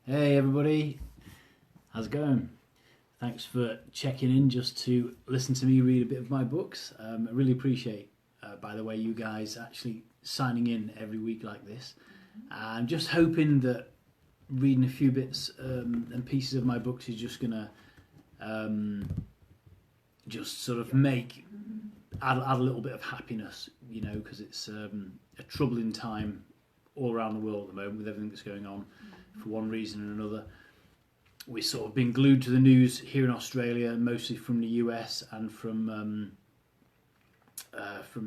Hey everybody, how's it going? Thanks for checking in just to listen to me read a bit of my books. I really appreciate, by the way, you guys actually signing in every week like this. I'm just hoping that reading a few bits and pieces of my books is just gonna just sort of add a little bit of happiness, you know, because it's a troubling time all around the world at the moment with everything that's going on for one reason or another. We've sort of been glued to the news here in Australia, mostly from the US and from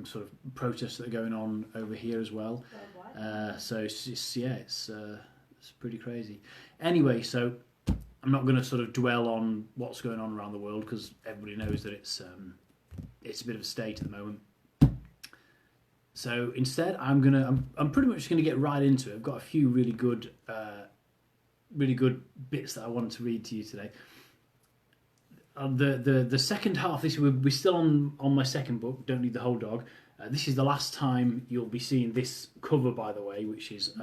sort of protests that are going on over here as well. So it's pretty crazy. Anyway, so I'm not going to sort of dwell on what's going on around the world because everybody knows that it's a bit of a state at the moment. So instead, I'm pretty much going to get right into it. I've got a few really good bits that I wanted to read to you today. The second half, we're still on my second book, Don't Need the Whole Dog. This is the last time you'll be seeing this cover, by the way, which is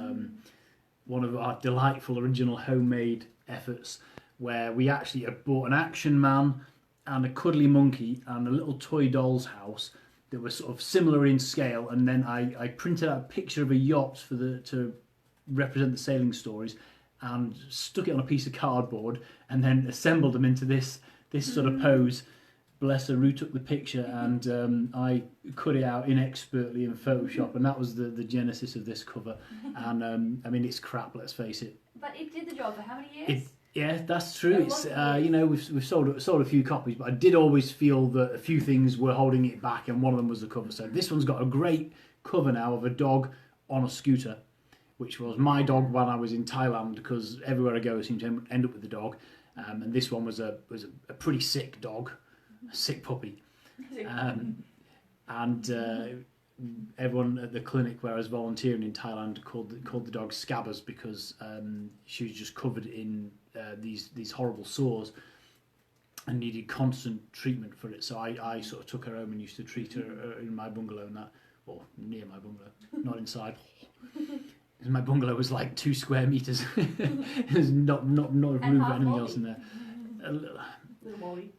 one of our delightful original homemade efforts, where we actually bought an action man and a cuddly monkey and a little toy doll's house that was sort of similar in scale, and then I printed out a picture of a yacht to represent the sailing stories, and stuck it on a piece of cardboard, and then assembled them into this sort of pose. Bless her, Rue took the picture, and I cut it out inexpertly in Photoshop, and that was the genesis of this cover. And I mean, it's crap, let's face it. But it did the job for how many years? Yeah, that's true. It's we've sold a few copies, but I did always feel that a few things were holding it back, and one of them was the cover. So this one's got a great cover now of a dog on a scooter, which was my dog when I was in Thailand, because everywhere I go I seem to end up with the dog. And this one was a pretty sick dog, a sick puppy. Everyone at the clinic where I was volunteering in Thailand called the dog Scabbers, because she was just covered in these horrible sores and needed constant treatment for it. So I sort of took her home and used to treat her in my bungalow and that, or near my bungalow, not inside. My bungalow was like 2 square meters. There's not room for anything else in there. A little mouldy.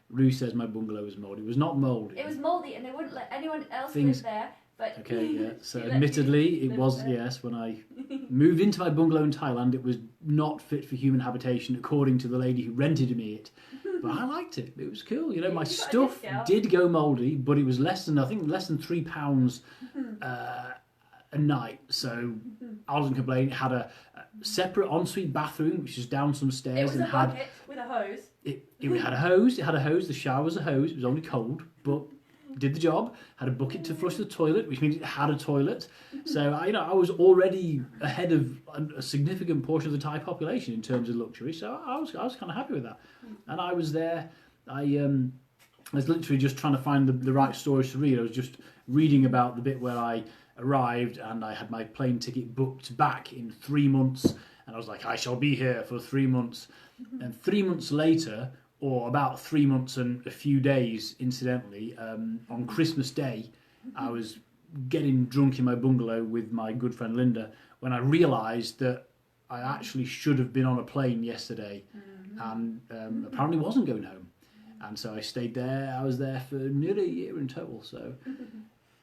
Rue says my bungalow was mouldy. It was not mouldy. It was mouldy, and they wouldn't let anyone else live there. But okay, yeah. So admittedly, it was there. Yes. When I moved into my bungalow in Thailand, it was not fit for human habitation, according to the lady who rented me it. But I liked it. It was cool. You know, my stuff did go mouldy, but it was less than £3 a night, so I wasn't complaining. It had a separate ensuite bathroom, which is down some stairs, it was a bucket with a hose. It had a hose. It had a hose. The shower was a hose. It was only cold, but did the job. Had a bucket to flush the toilet, which means it had a toilet. So I was already ahead of a significant portion of the Thai population in terms of luxury. So I was kind of happy with that. And I was there. I was literally just trying to find the right stories to read. I was just reading about the bit where I arrived and I had my plane ticket booked back in 3 months, and I was like, I shall be here for 3 months. And 3 months later, or about 3 months and a few days incidentally, on Christmas Day, I was getting drunk in my bungalow with my good friend Linda when I realised that I actually should have been on a plane yesterday, and apparently wasn't going home. And so I stayed there. I was there for nearly a year in total, so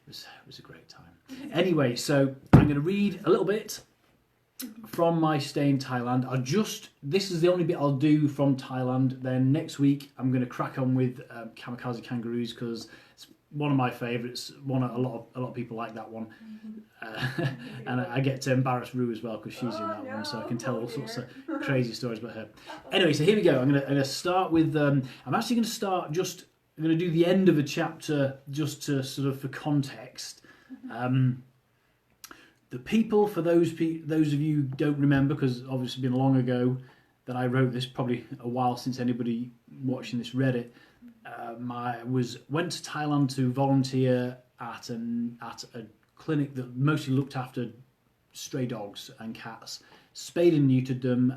it was a great time. Anyway, so I'm going to read a little bit from my stay in Thailand. This is the only bit I'll do from Thailand. Then next week I'm going to crack on with Kamikaze Kangaroos, because it's one of my favourites. A lot of people like that one, and I get to embarrass Rue as well because she's in that one, so I can tell all sorts of crazy stories about her. Anyway, so here we go. I'm going to start with. I'm actually going to start just. I'm going to do the end of a chapter just to sort of for context. The people, for those of you who don't remember, because obviously it's been long ago that I wrote this, probably a while since anybody watching this read it. Went to Thailand to volunteer at a clinic that mostly looked after stray dogs and cats, spayed and neutered them,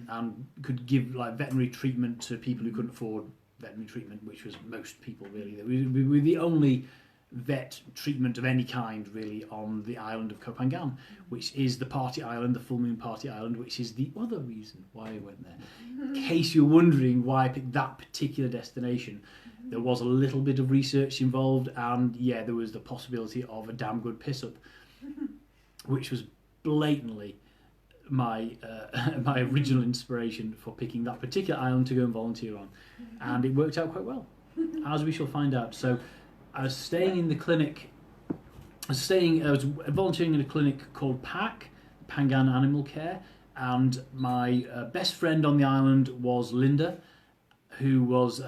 and could give like veterinary treatment to people who couldn't afford veterinary treatment, which was most people really. We were the only vet treatment of any kind, really, on the island of Koh Phangan, which is the party island, the full moon party island, which is the other reason why I went there. In case you're wondering why I picked that particular destination, there was a little bit of research involved, and yeah, there was the possibility of a damn good piss-up, which was blatantly my my original inspiration for picking that particular island to go and volunteer on, and it worked out quite well, as we shall find out. So I was staying in the clinic. I was volunteering in a clinic called PAC, Phangan Animal Care, and my best friend on the island was Linda, who was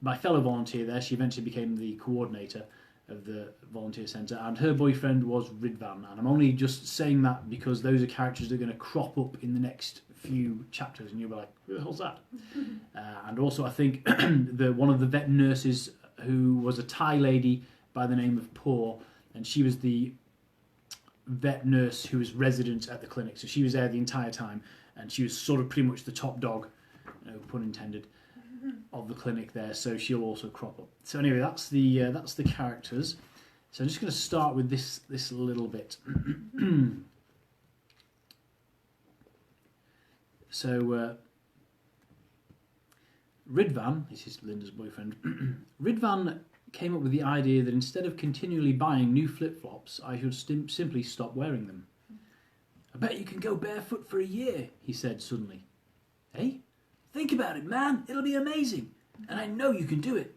my fellow volunteer there. She eventually became the coordinator of the volunteer centre, and her boyfriend was Ridvan. And I'm only just saying that because those are characters that are going to crop up in the next few chapters, and you'll be like, who the hell's that? And also, I think one of the vet nurses, who was a Thai lady by the name of Paul, and she was the vet nurse who was resident at the clinic, so she was there the entire time, and she was sort of pretty much the top dog, no pun intended, of the clinic there, so she'll also crop up. So anyway, that's the characters. So I'm just going to start with this little bit. So Ridvan, this is Linda's boyfriend, Ridvan came up with the idea that instead of continually buying new flip-flops, I should simply stop wearing them. I bet you can go barefoot for a year, he said suddenly. Hey? Think about it, man. It'll be amazing. And I know you can do it.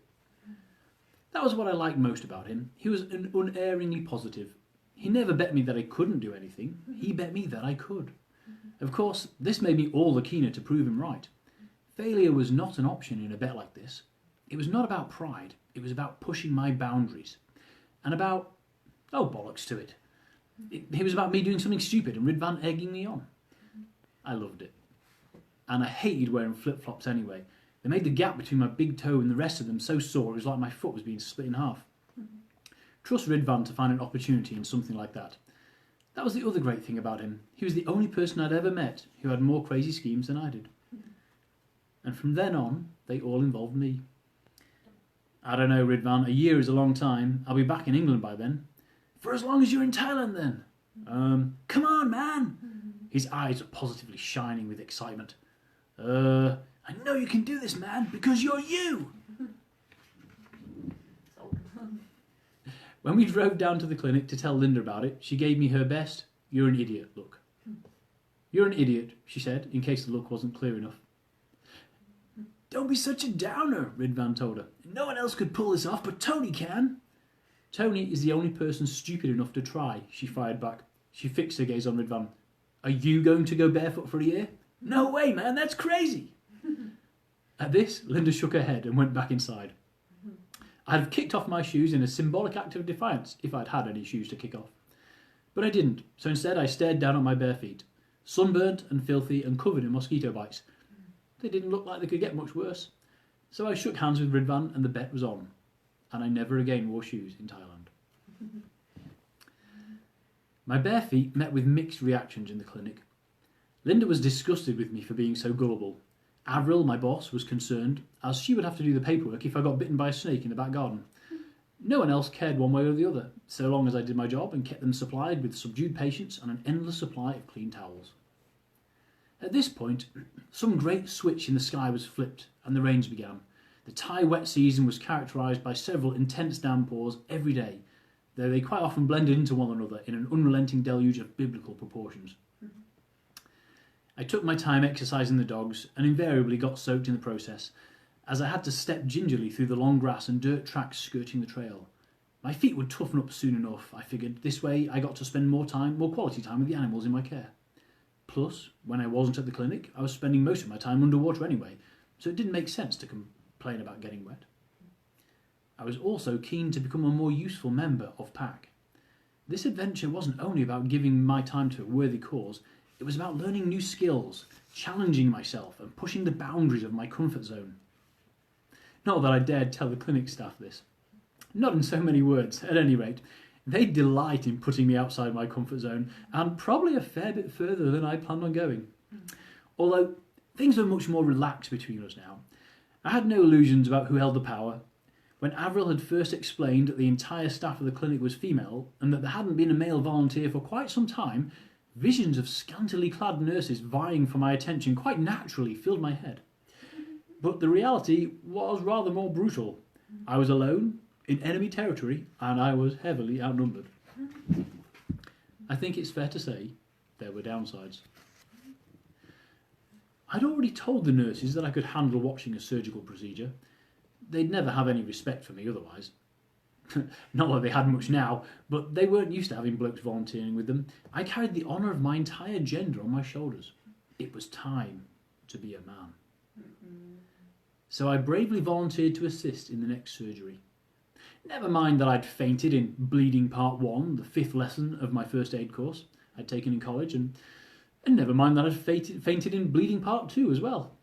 That was what I liked most about him. He was unerringly positive. He never bet me that I couldn't do anything. He bet me that I could. Of course, this made me all the keener to prove him right. Failure was not an option in a bet like this. It was not about pride. It was about pushing my boundaries. And about... oh, bollocks to it. It was about me doing something stupid and Ridvan egging me on. I loved it. And I hated wearing flip-flops anyway. They made the gap between my big toe and the rest of them so sore it was like my foot was being split in half. Trust Ridvan to find an opportunity in something like that. That was the other great thing about him. He was the only person I'd ever met who had more crazy schemes than I did. And from then on, they all involved me. I don't know, Ridvan, a year is a long time. I'll be back in England by then. For as long as you're in Thailand then. Come on, man. His eyes are positively shining with excitement. I know you can do this, man, because you're you. When we drove down to the clinic to tell Linda about it, she gave me her best, "You're an idiot" look. "You're an idiot," she said, in case the look wasn't clear enough. "Don't be such a downer," Ridvan told her. "No one else could pull this off, but Tony can." "Tony is the only person stupid enough to try," she fired back. She fixed her gaze on Ridvan. "Are you going to go barefoot for a year?" "No way, man, that's crazy." At this, Linda shook her head and went back inside. I'd have kicked off my shoes in a symbolic act of defiance if I'd had any shoes to kick off. But I didn't, so instead I stared down at my bare feet, sunburnt and filthy and covered in mosquito bites. They didn't look like they could get much worse. So I shook hands with Ridvan and the bet was on. And I never again wore shoes in Thailand. My bare feet met with mixed reactions in the clinic. Linda was disgusted with me for being so gullible. Avril, my boss, was concerned, as she would have to do the paperwork if I got bitten by a snake in the back garden. No one else cared one way or the other, so long as I did my job and kept them supplied with subdued patients and an endless supply of clean towels. At this point, some great switch in the sky was flipped, and the rains began. The Thai wet season was characterised by several intense downpours every day, though they quite often blended into one another in an unrelenting deluge of biblical proportions. I took my time exercising the dogs and invariably got soaked in the process, as I had to step gingerly through the long grass and dirt tracks skirting the trail. My feet would toughen up soon enough, I figured. This way I got to spend more quality time with the animals in my care. Plus, when I wasn't at the clinic, I was spending most of my time underwater anyway, so it didn't make sense to complain about getting wet. I was also keen to become a more useful member of PAC. This adventure wasn't only about giving my time to a worthy cause, it was about learning new skills, challenging myself, and pushing the boundaries of my comfort zone. Not that I dared tell the clinic staff this. Not in so many words, at any rate. They delight in putting me outside my comfort zone, and probably a fair bit further than I planned on going. Although things were much more relaxed between us now. I had no illusions about who held the power. When Avril had first explained that the entire staff of the clinic was female and that there hadn't been a male volunteer for quite some time, visions of scantily clad nurses vying for my attention quite naturally filled my head. But the reality was rather more brutal. I was alone, in enemy territory, and I was heavily outnumbered. I think it's fair to say there were downsides. I'd already told the nurses that I could handle watching a surgical procedure. They'd never have any respect for me otherwise. Not that they had much now, but they weren't used to having blokes volunteering with them. I carried the honour of my entire gender on my shoulders. It was time to be a man. So I bravely volunteered to assist in the next surgery. Never mind that I'd fainted in bleeding part 1, the 5th lesson of my first aid course I'd taken in college, and never mind that I'd fainted in bleeding part 2 as well.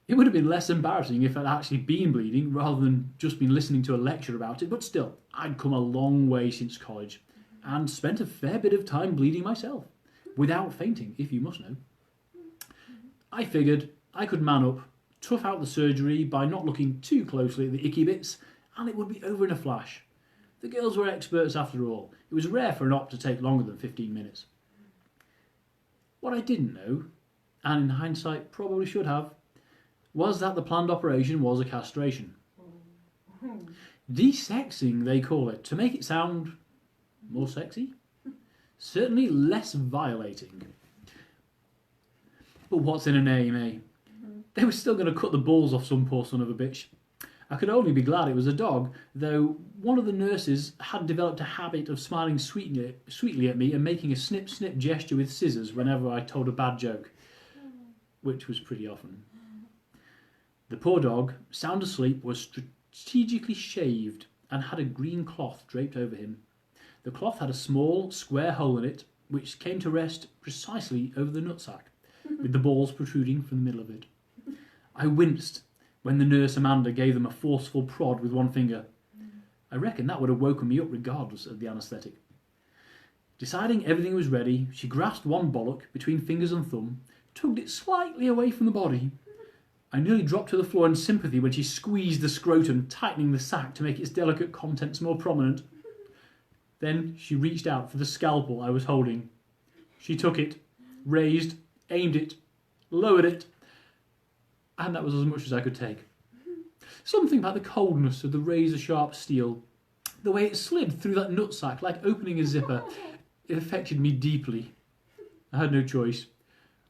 It would have been less embarrassing if I'd actually been bleeding rather than just been listening to a lecture about it, but still, I'd come a long way since college and spent a fair bit of time bleeding myself, without fainting, if you must know. I figured I could man up, tough out the surgery by not looking too closely at the icky bits, and it would be over in a flash. The girls were experts after all. It was rare for an op to take longer than 15 minutes. What I didn't know, and in hindsight probably should have, was that the planned operation was a castration. Desexing, they call it, to make it sound more sexy. Certainly less violating. But what's in a name, eh? They were still going to cut the balls off some poor son of a bitch. I could only be glad it was a dog, though one of the nurses had developed a habit of smiling sweetly at me and making a snip-snip gesture with scissors whenever I told a bad joke, which was pretty often. The poor dog, sound asleep, was strategically shaved and had a green cloth draped over him. The cloth had a small, square hole in it, which came to rest precisely over the nutsack, with the balls protruding from the middle of it. I winced when the nurse Amanda gave them a forceful prod with one finger. I reckon that would have woken me up regardless of the anaesthetic. Deciding everything was ready, she grasped one bollock between fingers and thumb, tugged it slightly away from the body. I nearly dropped to the floor in sympathy when she squeezed the scrotum, tightening the sac to make its delicate contents more prominent. Then she reached out for the scalpel I was holding. She took it, raised, aimed it, lowered it, and that was as much as I could take. Something about the coldness of the razor-sharp steel, the way it slid through that nutsack like opening a zipper, it affected me deeply. I had no choice.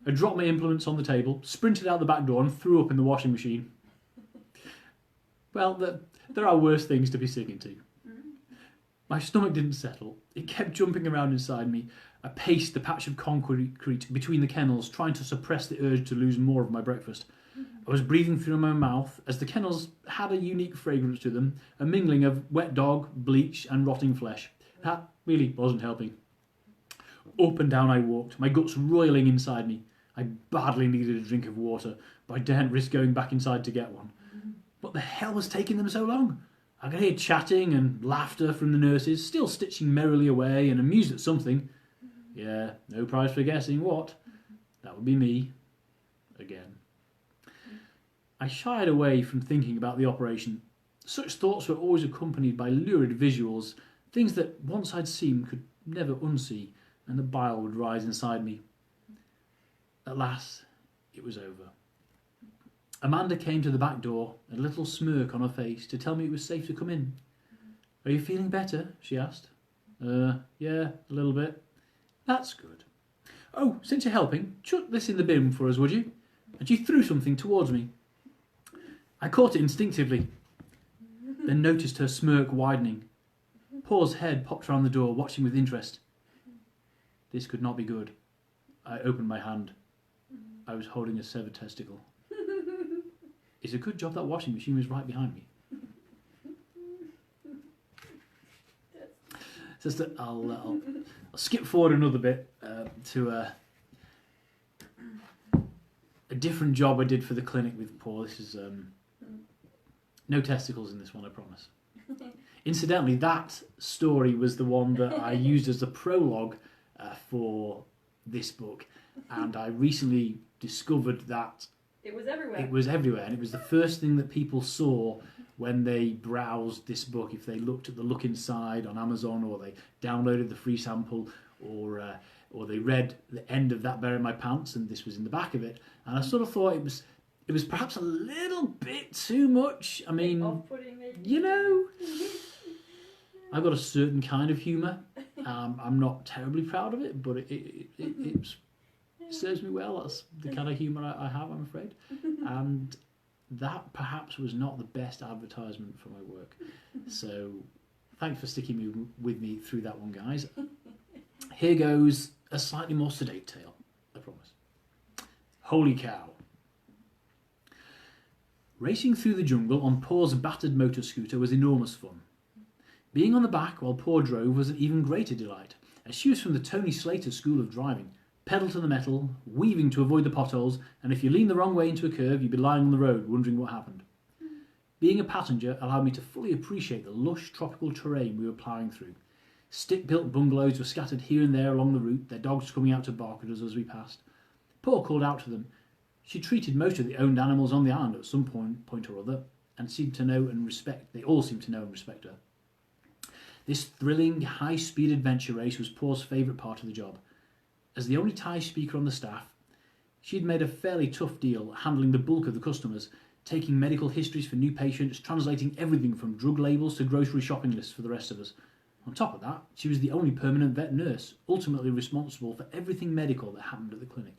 I dropped my implements on the table, sprinted out the back door and threw up in the washing machine. Well, there are worse things to be singing to. My stomach didn't settle. It kept jumping around inside me. I paced the patch of concrete between the kennels, trying to suppress the urge to lose more of my breakfast. I was breathing through my mouth, as the kennels had a unique fragrance to them, a mingling of wet dog, bleach and rotting flesh. That really wasn't helping. Up and down I walked, my guts roiling inside me. I badly needed a drink of water, but I daren't risk going back inside to get one. What the hell was taking them so long? I could hear chatting and laughter from the nurses, still stitching merrily away and amused at something. Yeah, no prize for guessing what. That would be me. Again. I shied away from thinking about the operation. Such thoughts were always accompanied by lurid visuals, things that once I'd seen could never unsee, and the bile would rise inside me. At last, it was over. Amanda came to the back door, a little smirk on her face, to tell me it was safe to come in. "Are you feeling better?" she asked. Yeah, a little bit." "That's good. Oh, since you're helping, chuck this in the bin for us, would you?" And she threw something towards me. I caught it instinctively, then noticed her smirk widening. Paul's head popped round the door, watching with interest. This could not be good. I opened my hand. I was holding a severed testicle. It's a good job that washing machine was right behind me. Just that I'll skip forward another bit to a different job I did for the clinic with Paul. This is no testicles in this one, I promise. Incidentally, that story was the one that I used as the prologue for this book, and I recently discovered that it was everywhere. It was everywhere, and it was the first thing that people saw when they browsed this book, if they looked at the look inside on Amazon, or they downloaded the free sample, or they read the end of That Bear in My Pants, and this was in the back of it. And I sort of thought it was perhaps a little bit too much. I mean, you know, I've got a certain kind of humour. I'm not terribly proud of it, but it serves me well. That's the kind of humour I have, I'm afraid. And that perhaps was not the best advertisement for my work. So thanks for sticking with me through that one, guys. Here goes a slightly more sedate tale, I promise. Holy cow. Racing through the jungle on Paul's battered motor scooter was enormous fun. Being on the back while Paul drove was an even greater delight, as she was from the Tony Slater School of Driving. Pedal to the metal, weaving to avoid the potholes, and if you lean the wrong way into a curve, you'd be lying on the road wondering what happened. Being a passenger allowed me to fully appreciate the lush tropical terrain we were ploughing through. Stick-built bungalows were scattered here and there along the route, their dogs coming out to bark at us as we passed. Paul called out to them. She treated most of the owned animals on the island at some point or other, and they all seemed to know and respect her. This thrilling, high-speed adventure race was Paul's favourite part of the job. As the only Thai speaker on the staff, she'd made a fairly tough deal handling the bulk of the customers, taking medical histories for new patients, translating everything from drug labels to grocery shopping lists for the rest of us. On top of that, she was the only permanent vet nurse, ultimately responsible for everything medical that happened at the clinic.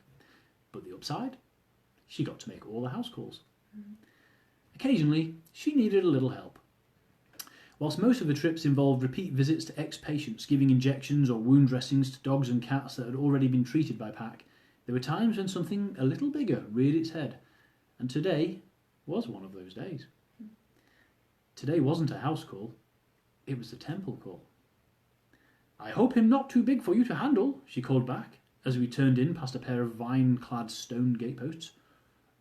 But the upside? She got to make all the house calls. Occasionally, she needed a little help. Whilst most of the trips involved repeat visits to ex-patients, giving injections or wound dressings to dogs and cats that had already been treated by PAC, there were times when something a little bigger reared its head. And today was one of those days. Today wasn't a house call, it was the temple call. "I hope him not too big for you to handle," she called back, as we turned in past a pair of vine-clad stone gateposts.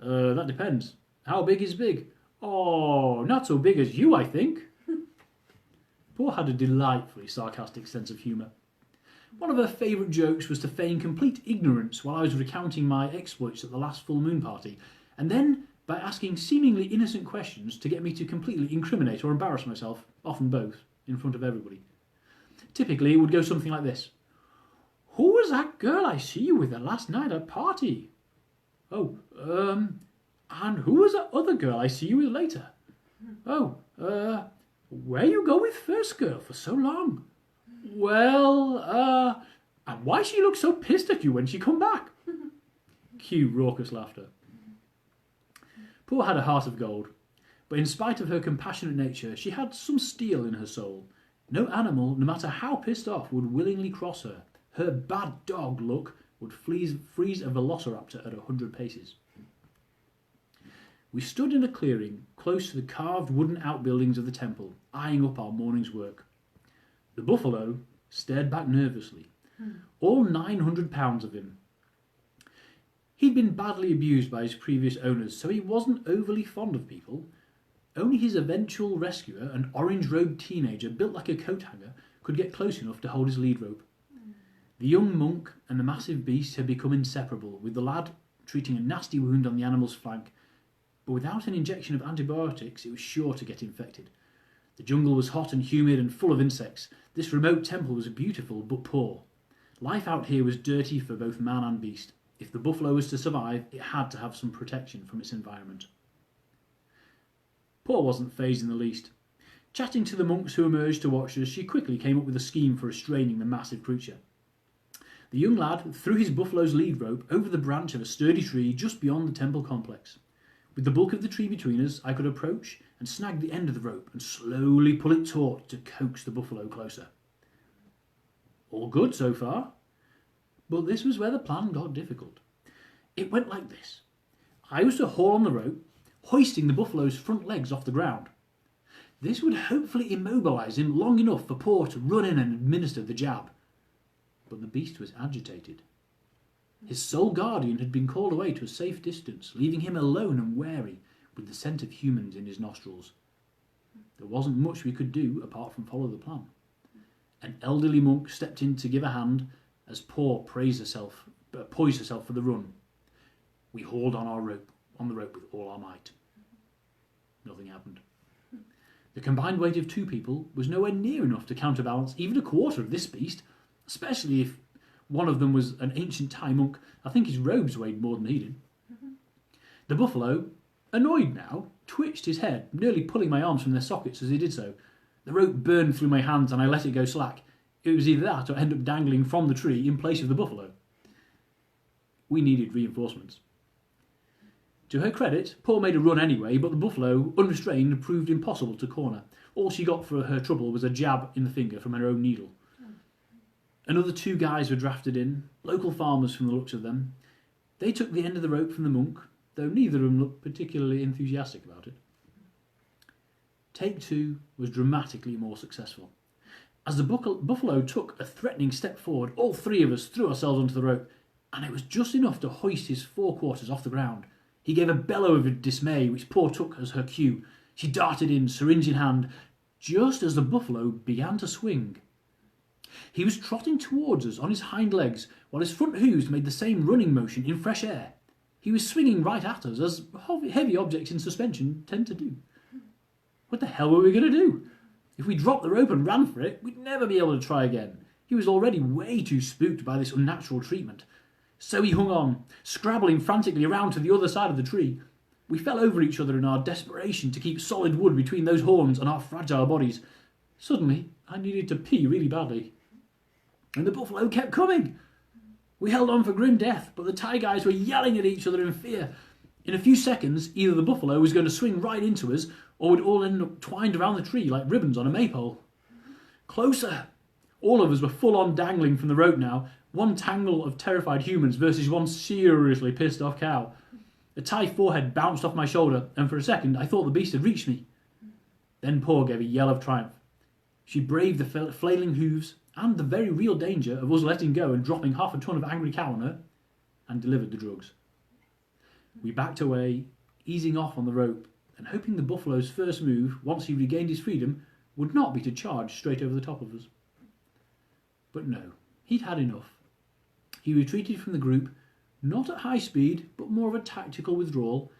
That depends. How big is big?" "Oh, not so big as you, I think." Paul had a delightfully sarcastic sense of humour. One of her favourite jokes was to feign complete ignorance while I was recounting my exploits at the last full moon party, and then by asking seemingly innocent questions to get me to completely incriminate or embarrass myself, often both, in front of everybody. Typically, it would go something like this. "Who was that girl I see you with last night at party?" "Oh, and who was that other girl I see you with later?" "Oh, where you go with first girl for so long?" "Well, and why she look so pissed at you when she come back?" Cue raucous laughter. Poor had a heart of gold, but in spite of her compassionate nature, she had some steel in her soul. No animal, no matter how pissed off, would willingly cross her. Her bad dog look would freeze a velociraptor at 100 paces. We stood in a clearing close to the carved wooden outbuildings of the temple, eyeing up our morning's work. The buffalo stared back nervously, all 900 pounds of him. He'd been badly abused by his previous owners, so he wasn't overly fond of people. Only his eventual rescuer, an orange-robed teenager built like a coat hanger, could get close enough to hold his lead rope. The young monk and the massive beast had become inseparable, with the lad treating a nasty wound on the animal's flank. But without an injection of antibiotics, it was sure to get infected. The jungle was hot and humid and full of insects. This remote temple was beautiful but poor. Life out here was dirty for both man and beast. If the buffalo was to survive, it had to have some protection from its environment. Paul wasn't fazed in the least. Chatting to the monks who emerged to watch us, she quickly came up with a scheme for restraining the massive creature. The young lad threw his buffalo's lead rope over the branch of a sturdy tree just beyond the temple complex. With the bulk of the tree between us, I could approach and snag the end of the rope and slowly pull it taut to coax the buffalo closer. All good so far. But this was where the plan got difficult. It went like this. I was to haul on the rope, hoisting the buffalo's front legs off the ground. This would hopefully immobilise him long enough for Paul to run in and administer the jab. But the beast was agitated. His sole guardian had been called away to a safe distance, leaving him alone and wary, with the scent of humans in his nostrils. There wasn't much we could do apart from follow the plan. An elderly monk stepped in to give a hand as Paul poised herself for the run. We hauled on the rope with all our might. Nothing happened. The combined weight of 2 people was nowhere near enough to counterbalance even a quarter of this beast, especially if one of them was an ancient Thai monk. I think his robes weighed more than he did. The buffalo, annoyed now, twitched his head, nearly pulling my arms from their sockets as he did so. The rope burned through my hands and I let it go slack. It was either that or end up dangling from the tree in place of the buffalo. We needed reinforcements. To her credit, Paul made a run anyway, but the buffalo, unrestrained, proved impossible to corner. All she got for her trouble was a jab in the finger from her own needle. Another 2 guys were drafted in, local farmers from the looks of them. They took the end of the rope from the monk, though neither of them looked particularly enthusiastic about it. Take 2 was dramatically more successful. As the buffalo took a threatening step forward, all 3 of us threw ourselves onto the rope, and it was just enough to hoist his 4 quarters off the ground. He gave a bellow of dismay, which Paul took as her cue. She darted in, syringe in hand, just as the buffalo began to swing. He was trotting towards us on his hind legs, while his front hooves made the same running motion in fresh air. He was swinging right at us, as heavy objects in suspension tend to do. What the hell were we going to do? If we dropped the rope and ran for it, we'd never be able to try again. He was already way too spooked by this unnatural treatment. So he hung on, scrabbling frantically around to the other side of the tree. We fell over each other in our desperation to keep solid wood between those horns and our fragile bodies. Suddenly, I needed to pee really badly. And the buffalo kept coming. We held on for grim death, but the Thai guys were yelling at each other in fear. In a few seconds, either the buffalo was going to swing right into us, or we'd all end up twined around the tree like ribbons on a maypole. Closer! All of us were full on dangling from the rope now, one tangle of terrified humans versus one seriously pissed off cow. The Thai forehead bounced off my shoulder, and for a second I thought the beast had reached me. Then Paul gave a yell of triumph. She braved the flailing hooves and the very real danger of us letting go and dropping half a ton of angry cow on her, and delivered the drugs. We backed away, easing off on the rope, and hoping the buffalo's first move, once he regained his freedom, would not be to charge straight over the top of us. But no, he'd had enough. He retreated from the group, not at high speed, but more of a tactical withdrawal,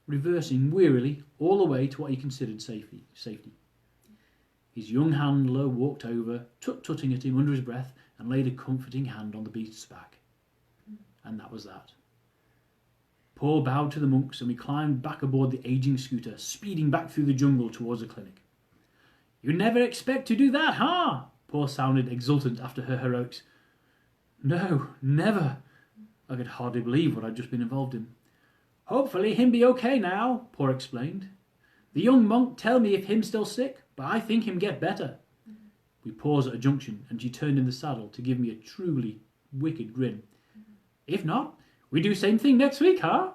reversing wearily all the way to what he considered safety. His young handler walked over, tut-tutting at him under his breath, and laid a comforting hand on the beast's back. And that was that. Paul bowed to the monks, and we climbed back aboard the aging scooter, speeding back through the jungle towards the clinic. "You never expect to do that, huh?" Paul sounded exultant after her heroics. "No, never." I could hardly believe what I'd just been involved in. "Hopefully him be okay now," Paul explained. "The young monk tell me if him still sick, but I think him get better." We paused at a junction, and she turned in the saddle to give me a truly wicked grin. "If not, we do same thing next week, huh?"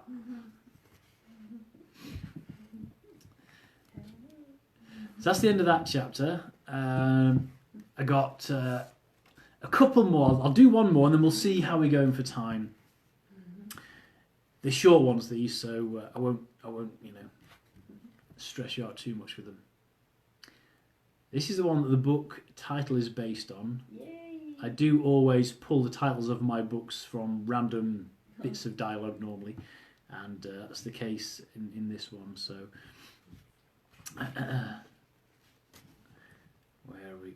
So that's the end of that chapter. I got a couple more. I'll do one more, and then we'll see how we're going for time. They're short ones, these, so I won't, stress you out too much with them. This is the one that the book title is based on. Yay. I do always pull the titles of my books from random bits of dialogue normally, and that's the case in this one. So, where are we?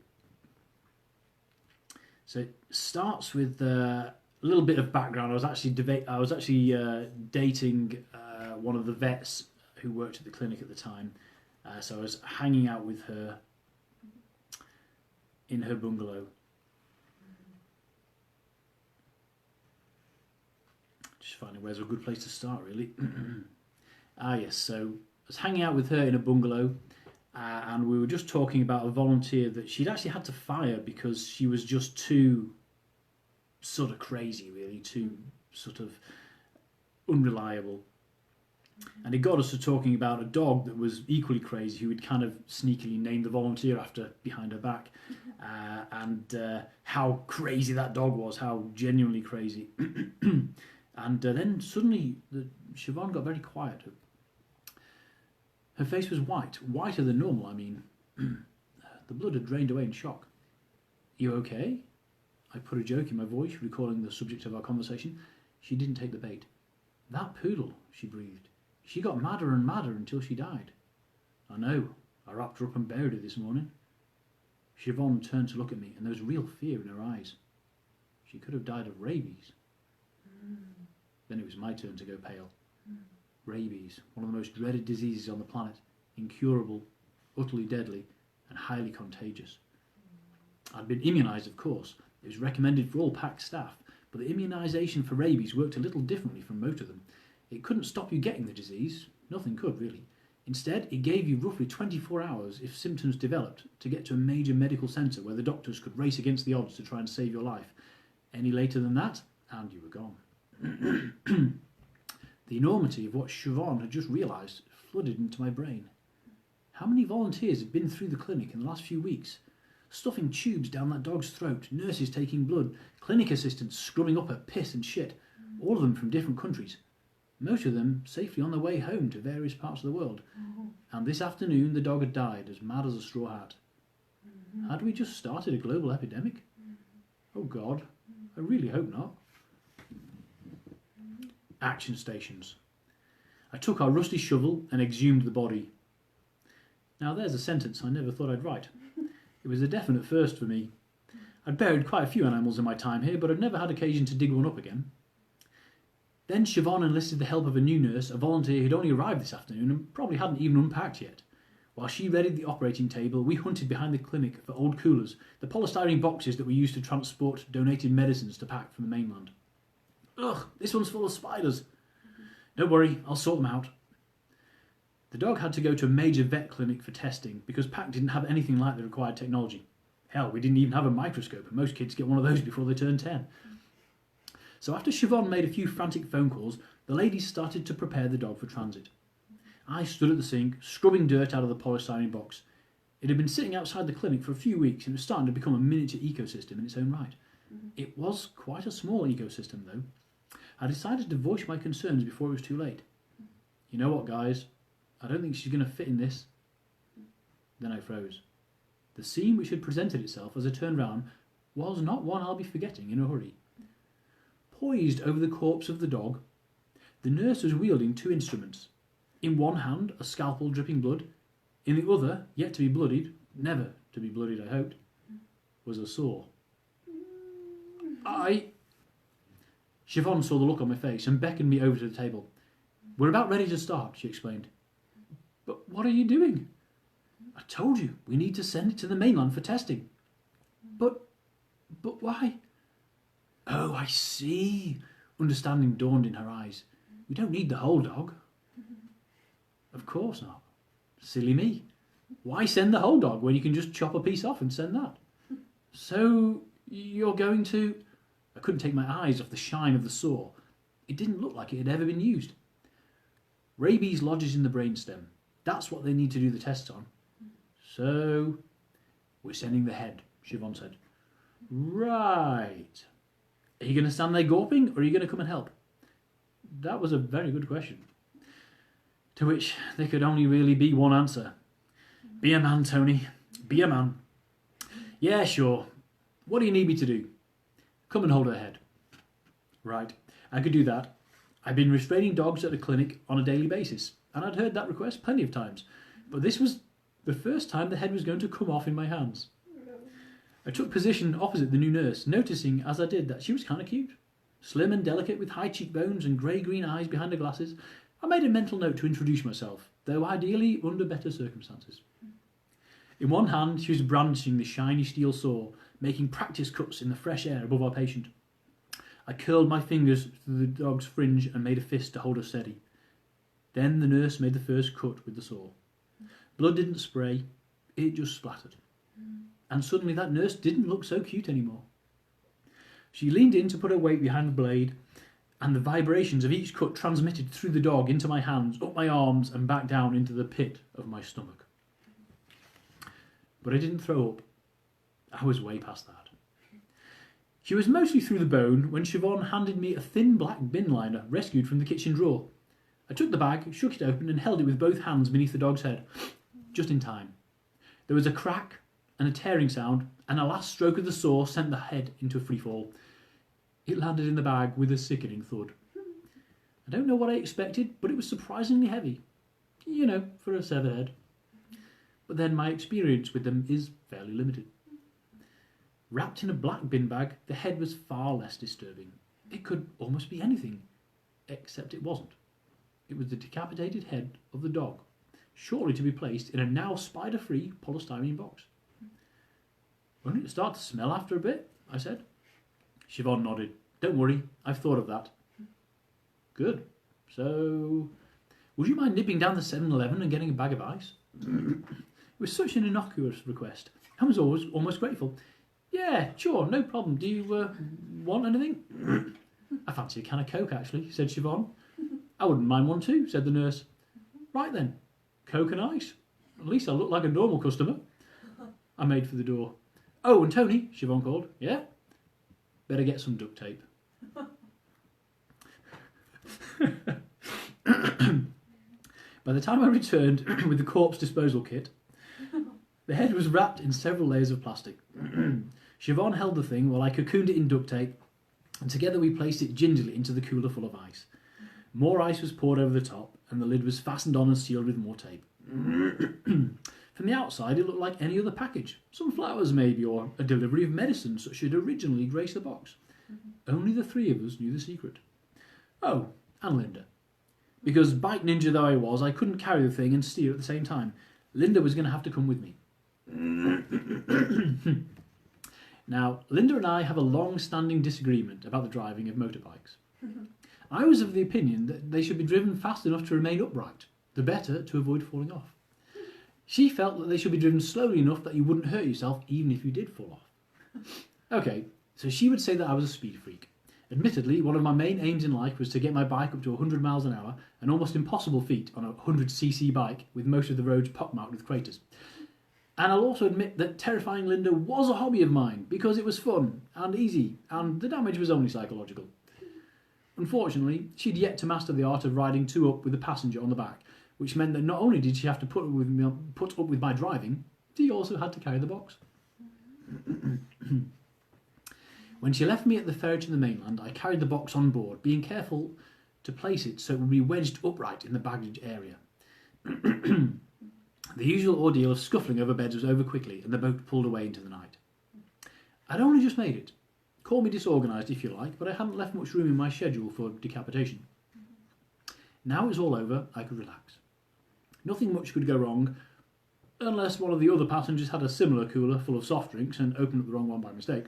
So it starts with a little bit of background. I was actually dating one of the vets who worked at the clinic at the time. So I was hanging out with her in her bungalow. Just finding where's a good place to start, really. Yes, so I was hanging out with her in a bungalow, and we were just talking about a volunteer that she'd actually had to fire because she was just too sort of crazy, really, too sort of unreliable. And it got us to talking about a dog that was equally crazy, who would kind of sneakily name the volunteer after behind her back, and how crazy that dog was, how genuinely crazy. And then suddenly Siobhan got very quiet. Her face was whiter than normal, I mean. The blood had drained away in shock. "You okay?" I put a joke in my voice, recalling the subject of our conversation. She didn't take the bait. "That poodle," she breathed. "She got madder and madder until she died." "I know," I wrapped her up and buried her this morning. Siobhan turned to look at me, and there was real fear in her eyes. She could have died of rabies. Then it was my turn to go pale. Rabies, one of the most dreaded diseases on the planet, incurable, utterly deadly, and highly contagious. I'd been immunised, of course. It was recommended for all pack staff, but the immunisation for rabies worked a little differently from most of them. It couldn't stop you getting the disease. Nothing could, really. Instead, it gave you roughly 24 hours, if symptoms developed, to get to a major medical centre where the doctors could race against the odds to try and save your life. Any later than that, and you were gone. The enormity of what Siobhan had just realised flooded into my brain. How many volunteers had been through the clinic in the last few weeks? Stuffing tubes down that dog's throat, nurses taking blood, clinic assistants scrubbing up her piss and shit, all of them from different countries. Most of them safely on their way home to various parts of the world. And this afternoon the dog had died, as mad as a straw hat. Had we just started a global epidemic? Oh God, I really hope not. Action stations. I took our rusty shovel and exhumed the body. Now there's a sentence I never thought I'd write. It was a definite first for me. I'd buried quite a few animals in my time here, but I'd never had occasion to dig one up again. Then Siobhan enlisted the help of a new nurse, a volunteer who'd only arrived this afternoon and probably hadn't even unpacked yet. While she readied the operating table, we hunted behind the clinic for old coolers, the polystyrene boxes that we used to transport donated medicines to pack from the mainland. Ugh, this one's full of spiders. Don't worry, I'll sort them out. The dog had to go to a major vet clinic for testing because Pack didn't have anything like the required technology. Hell, we didn't even have a microscope, and most kids get one of those before they turn 10. So after Siobhan made a few frantic phone calls, the ladies started to prepare the dog for transit. I stood at the sink, scrubbing dirt out of the polystyrene box. It had been sitting outside the clinic for a few weeks and was starting to become a miniature ecosystem in its own right. It was quite a small ecosystem, though. I decided to voice my concerns before it was too late. You know what, guys? I don't think she's going to fit in this. Then I froze. The scene which had presented itself as I turned round was not one I'll be forgetting in a hurry. Poised over the corpse of the dog, the nurse was wielding two instruments. In one hand, a scalpel dripping blood. In the other, yet to be bloodied, never to be bloodied, I hoped, was a saw. Siobhan saw the look on my face and beckoned me over to the table. We're about ready to start, she explained. But what are you doing? I told you, we need to send it to the mainland for testing. But why? Oh, I see. Understanding dawned in her eyes. We don't need the whole dog. Of course not. Silly me. Why send the whole dog when you can just chop a piece off and send that? So, you're going to... I couldn't take my eyes off the shine of the saw. It didn't look like it had ever been used. Rabies lodges in the brainstem. That's what they need to do the tests on. So, we're sending the head, Siobhan said. Right. Are you going to stand there gawping, or are you going to come and help? That was a very good question. To which there could only really be one answer. Be a man, Tony. Be a man. Yeah, sure. What do you need me to do? Come and hold her head. Right, I could do that. I've been restraining dogs at the clinic on a daily basis, and I'd heard that request plenty of times. But this was the first time the head was going to come off in my hands. I took position opposite the new nurse, noticing as I did that she was kind of cute. Slim and delicate with high cheekbones and grey-green eyes behind her glasses. I made a mental note to introduce myself, though ideally under better circumstances. In one hand, she was brandishing the shiny steel saw, making practice cuts in the fresh air above our patient. I curled my fingers through the dog's fringe and made a fist to hold her steady. Then the nurse made the first cut with the saw. Blood didn't spray, it just splattered. And suddenly that nurse didn't look so cute anymore. She leaned in to put her weight behind the blade, and the vibrations of each cut transmitted through the dog into my hands, up my arms, and back down into the pit of my stomach. But I didn't throw up. I was way past that. She was mostly through the bone when Siobhan handed me a thin black bin liner rescued from the kitchen drawer. I took the bag, shook it open, and held it with both hands beneath the dog's head. Just in time. There was a crack and a tearing sound, and a last stroke of the saw sent the head into a free fall. It landed in the bag with a sickening thud. I don't know what I expected, but it was surprisingly heavy. You know, for a severed head. but then my experience with them is fairly limited. Wrapped in a black bin bag, the head was far less disturbing. It could almost be anything, except it wasn't. It was the decapitated head of the dog, shortly to be placed in a now spider-free polystyrene box. Won't it start to smell after a bit? I said. Siobhan nodded. Don't worry, I've thought of that. Good. So, would you mind nipping down to 7-Eleven and getting a bag of ice? It was such an innocuous request. I was almost grateful. Yeah, sure, no problem. Do you want anything? I fancy a can of Coke, actually, said Siobhan. I wouldn't mind one too, said the nurse. Right then, Coke and ice. At least I look like a normal customer. I made for the door. Oh, and Tony, Siobhan called. Yeah? Better get some duct tape. By the time I returned with the corpse disposal kit, the head was wrapped in several layers of plastic. Siobhan held the thing while I cocooned it in duct tape, and together we placed it gingerly into the cooler full of ice. More ice was poured over the top, and the lid was fastened on and sealed with more tape. From the outside, it looked like any other package. Some flowers, maybe, or a delivery of medicine such as had originally graced the box. Only the three of us knew the secret. Oh, and Linda. Because bike ninja though I was, I couldn't carry the thing and steer at the same time. Linda was going to have to come with me. Now, Linda and I have a long-standing disagreement about the driving of motorbikes. I was of the opinion that they should be driven fast enough to remain upright, the better to avoid falling off. She felt that they should be driven slowly enough that you wouldn't hurt yourself even if you did fall off. Okay, so she would say that I was a speed freak. Admittedly, one of my main aims in life was to get my bike up to 100 miles an hour, an almost impossible feat on a 100cc bike with most of the roads pockmarked with craters. And I'll also admit that terrifying Linda was a hobby of mine because it was fun and easy and the damage was only psychological. Unfortunately, she'd yet to master the art of riding two up with a passenger on the back, which meant that not only did she have to put up with my driving, she also had to carry the box. When she left me at the ferry to the mainland, I carried the box on board, being careful to place it so it would be wedged upright in the baggage area. The usual ordeal of scuffling over beds was over quickly, and the boat pulled away into the night. I'd only just made it. Call me disorganised if you like, but I hadn't left much room in my schedule for decapitation. Now it was all over, I could relax. Nothing much could go wrong, unless one of the other passengers had a similar cooler full of soft drinks and opened up the wrong one by mistake.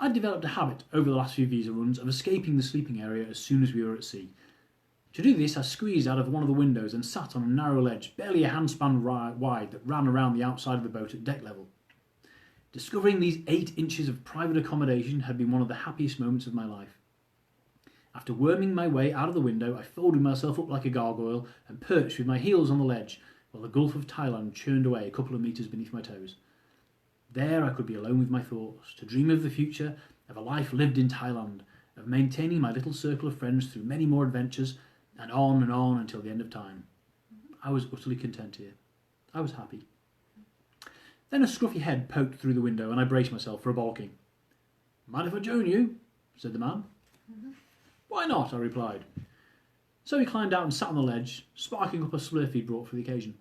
I'd developed a habit over the last few visa runs of escaping the sleeping area as soon as we were at sea. To do this, I squeezed out of one of the windows and sat on a narrow ledge, barely a handspan wide, that ran around the outside of the boat at deck level. Discovering these 8 inches of private accommodation had been one of the happiest moments of my life. After worming my way out of the window, I folded myself up like a gargoyle and perched with my heels on the ledge while the Gulf of Thailand churned away a couple of metres beneath my toes. There I could be alone with my thoughts, to dream of the future, of a life lived in Thailand, of maintaining my little circle of friends through many more adventures, and on until the end of time. I was utterly content here. I was happy. Then a scruffy head poked through the window, and I braced myself for a balking. Mind if I join you? Said the man. Why not? I replied. So he climbed out and sat on the ledge, sparking up a spliff he'd brought for the occasion.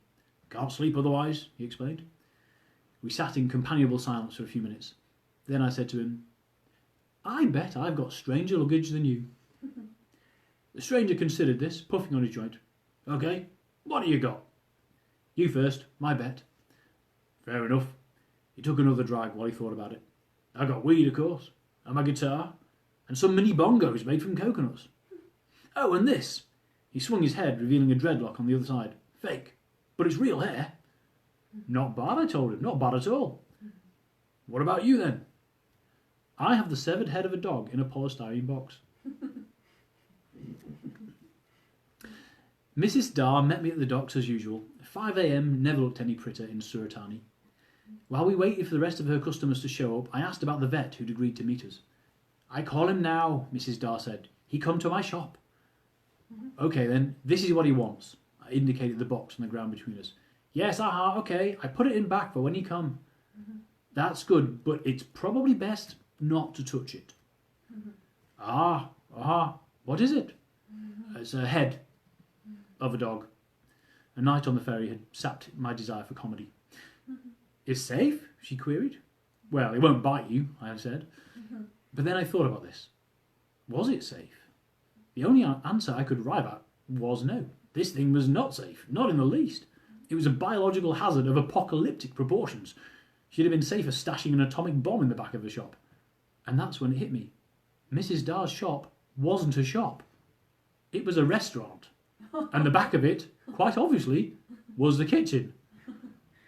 Can't sleep otherwise, he explained. We sat in companionable silence for a few minutes. Then I said to him, I bet I've got stranger luggage than you. The stranger considered this, puffing on his joint. Okay, what do you got? You first, my bet. Fair enough. He took another drag while he thought about it. I got weed, of course, and my guitar, and some mini bongos made from coconuts. Oh, and this. He swung his head, revealing a dreadlock on the other side. Fake, but it's real hair. Not bad, I told him, not bad at all. What about you then? I have the severed head of a dog in a polystyrene box. Mrs. Dar met me at the docks as usual. 5 a.m. never looked any prettier in Suratani. While we waited for the rest of her customers to show up, I asked about the vet who'd agreed to meet us. I call him now, Mrs. Dar said. He come to my shop. Okay then, this is what he wants. I indicated the box on the ground between us. Yes, okay, I put it in back for when he come. That's good, but it's probably best not to touch it. What is it? It's a head of a dog. A night on the ferry had sapped my desire for comedy. Is safe? She queried. Well, it won't bite you, I said. But then I thought about this. Was it safe? The only answer I could arrive at was no. This thing was not safe, not in the least. It was a biological hazard of apocalyptic proportions. She'd have been safer stashing an atomic bomb in the back of the shop. And that's when it hit me. Mrs. Darr's shop wasn't a shop. It was a restaurant. And the back of it, quite obviously, was the kitchen.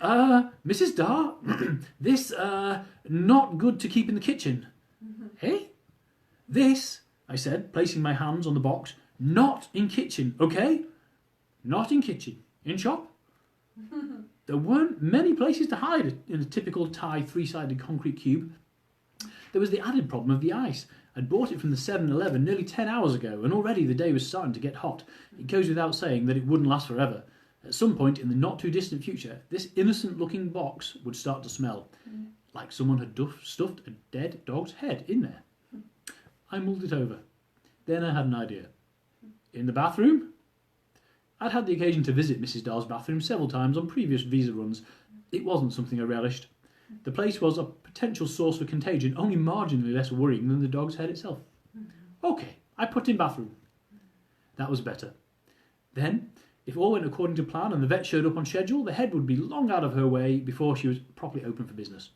Mrs. Darr, this, not good to keep in the kitchen. Eh? This, I said, placing my hands on the box, not in kitchen, okay? Not in kitchen. In shop? There weren't many places to hide in a typical Thai three-sided concrete cube. There was the added problem of the ice. I'd bought it from the 7-Eleven nearly 10 hours ago, and already the day was starting to get hot. It goes without saying that it wouldn't last forever. At some point in the not-too-distant future, this innocent-looking box would start to smell, like someone had stuffed a dead dog's head in there. I mulled it over. Then I had an idea. In the bathroom? I'd had the occasion to visit Mrs. Darr's bathroom several times on previous visa runs. It wasn't something I relished. The place was a potential source for contagion, only marginally less worrying than the dog's head itself. Okay, I put in bathroom. That was better. Then, if all went according to plan and the vet showed up on schedule, the head would be long out of her way before she was properly open for business.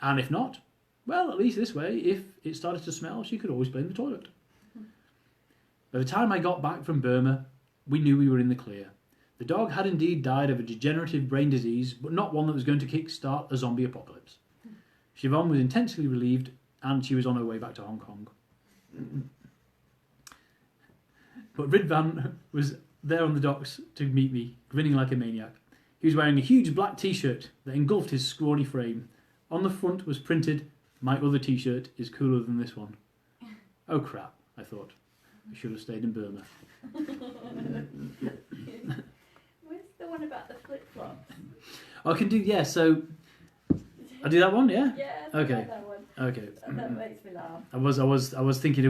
And if not, well, at least this way, if it started to smell, she could always blame the toilet. By the time I got back from Burma, we knew we were in the clear. The dog had indeed died of a degenerative brain disease, but not one that was going to kick-start a zombie apocalypse. Siobhan was intensely relieved, and she was on her way back to Hong Kong. But Ridvan was there on the docks to meet me, grinning like a maniac. He was wearing a huge black T-shirt that engulfed his scrawny frame. On the front was printed, "My other T-shirt is cooler than this one." Oh crap, I thought. I should have stayed in Burma. Where's the one about the flip-flops? I can do, yeah, so... I'll do that one, yeah? Yeah, Okay. like that one. Okay. That makes me laugh. I was thinking,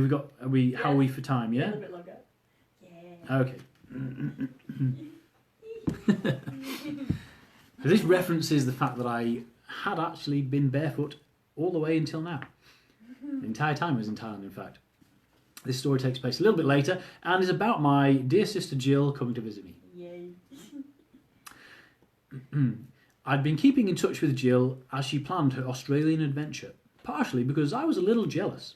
how are we for time, A yeah? little bit longer. Yeah. Okay. This references the fact that I had actually been barefoot all the way until now. The entire time I was in Thailand, in fact. This story takes place a little bit later and is about my dear sister Jill coming to visit me. Yay. I'd been keeping in touch with Jill as she planned her Australian adventure, partially because I was a little jealous.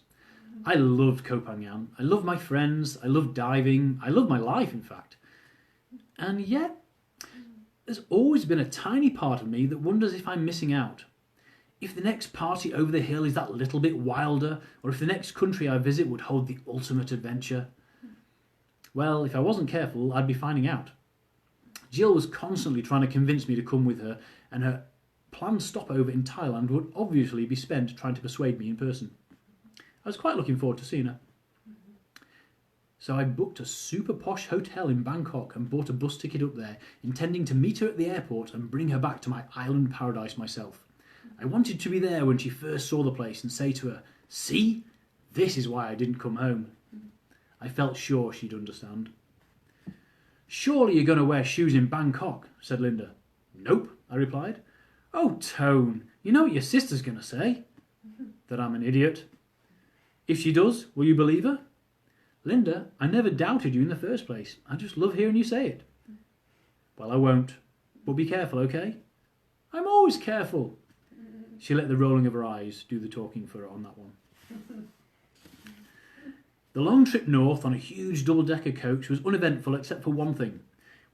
I loved Koh Phangan. I loved my friends. I loved diving. I loved my life, in fact. And yet, there's always been a tiny part of me that wonders if I'm missing out. If the next party over the hill is that little bit wilder, or if the next country I visit would hold the ultimate adventure. Well, if I wasn't careful, I'd be finding out. Jill was constantly trying to convince me to come with her, and her planned stopover in Thailand would obviously be spent trying to persuade me in person. I was quite looking forward to seeing her. So I booked a super posh hotel in Bangkok and bought a bus ticket up there, intending to meet her at the airport and bring her back to my island paradise myself. I wanted to be there when she first saw the place and say to her, "See, this is why I didn't come home." I felt sure she'd understand. "Surely you're going to wear shoes in Bangkok," said Linda. "Nope," I replied. "Oh, Tone, you know what your sister's going to say?" "That I'm an idiot." "If she does, will you believe her?" "Linda, I never doubted you in the first place. I just love hearing you say it." "Well, I won't. But be careful, okay?" "I'm always careful." She let the rolling of her eyes do the talking for her on that one. The long trip north on a huge double-decker coach was uneventful except for one thing.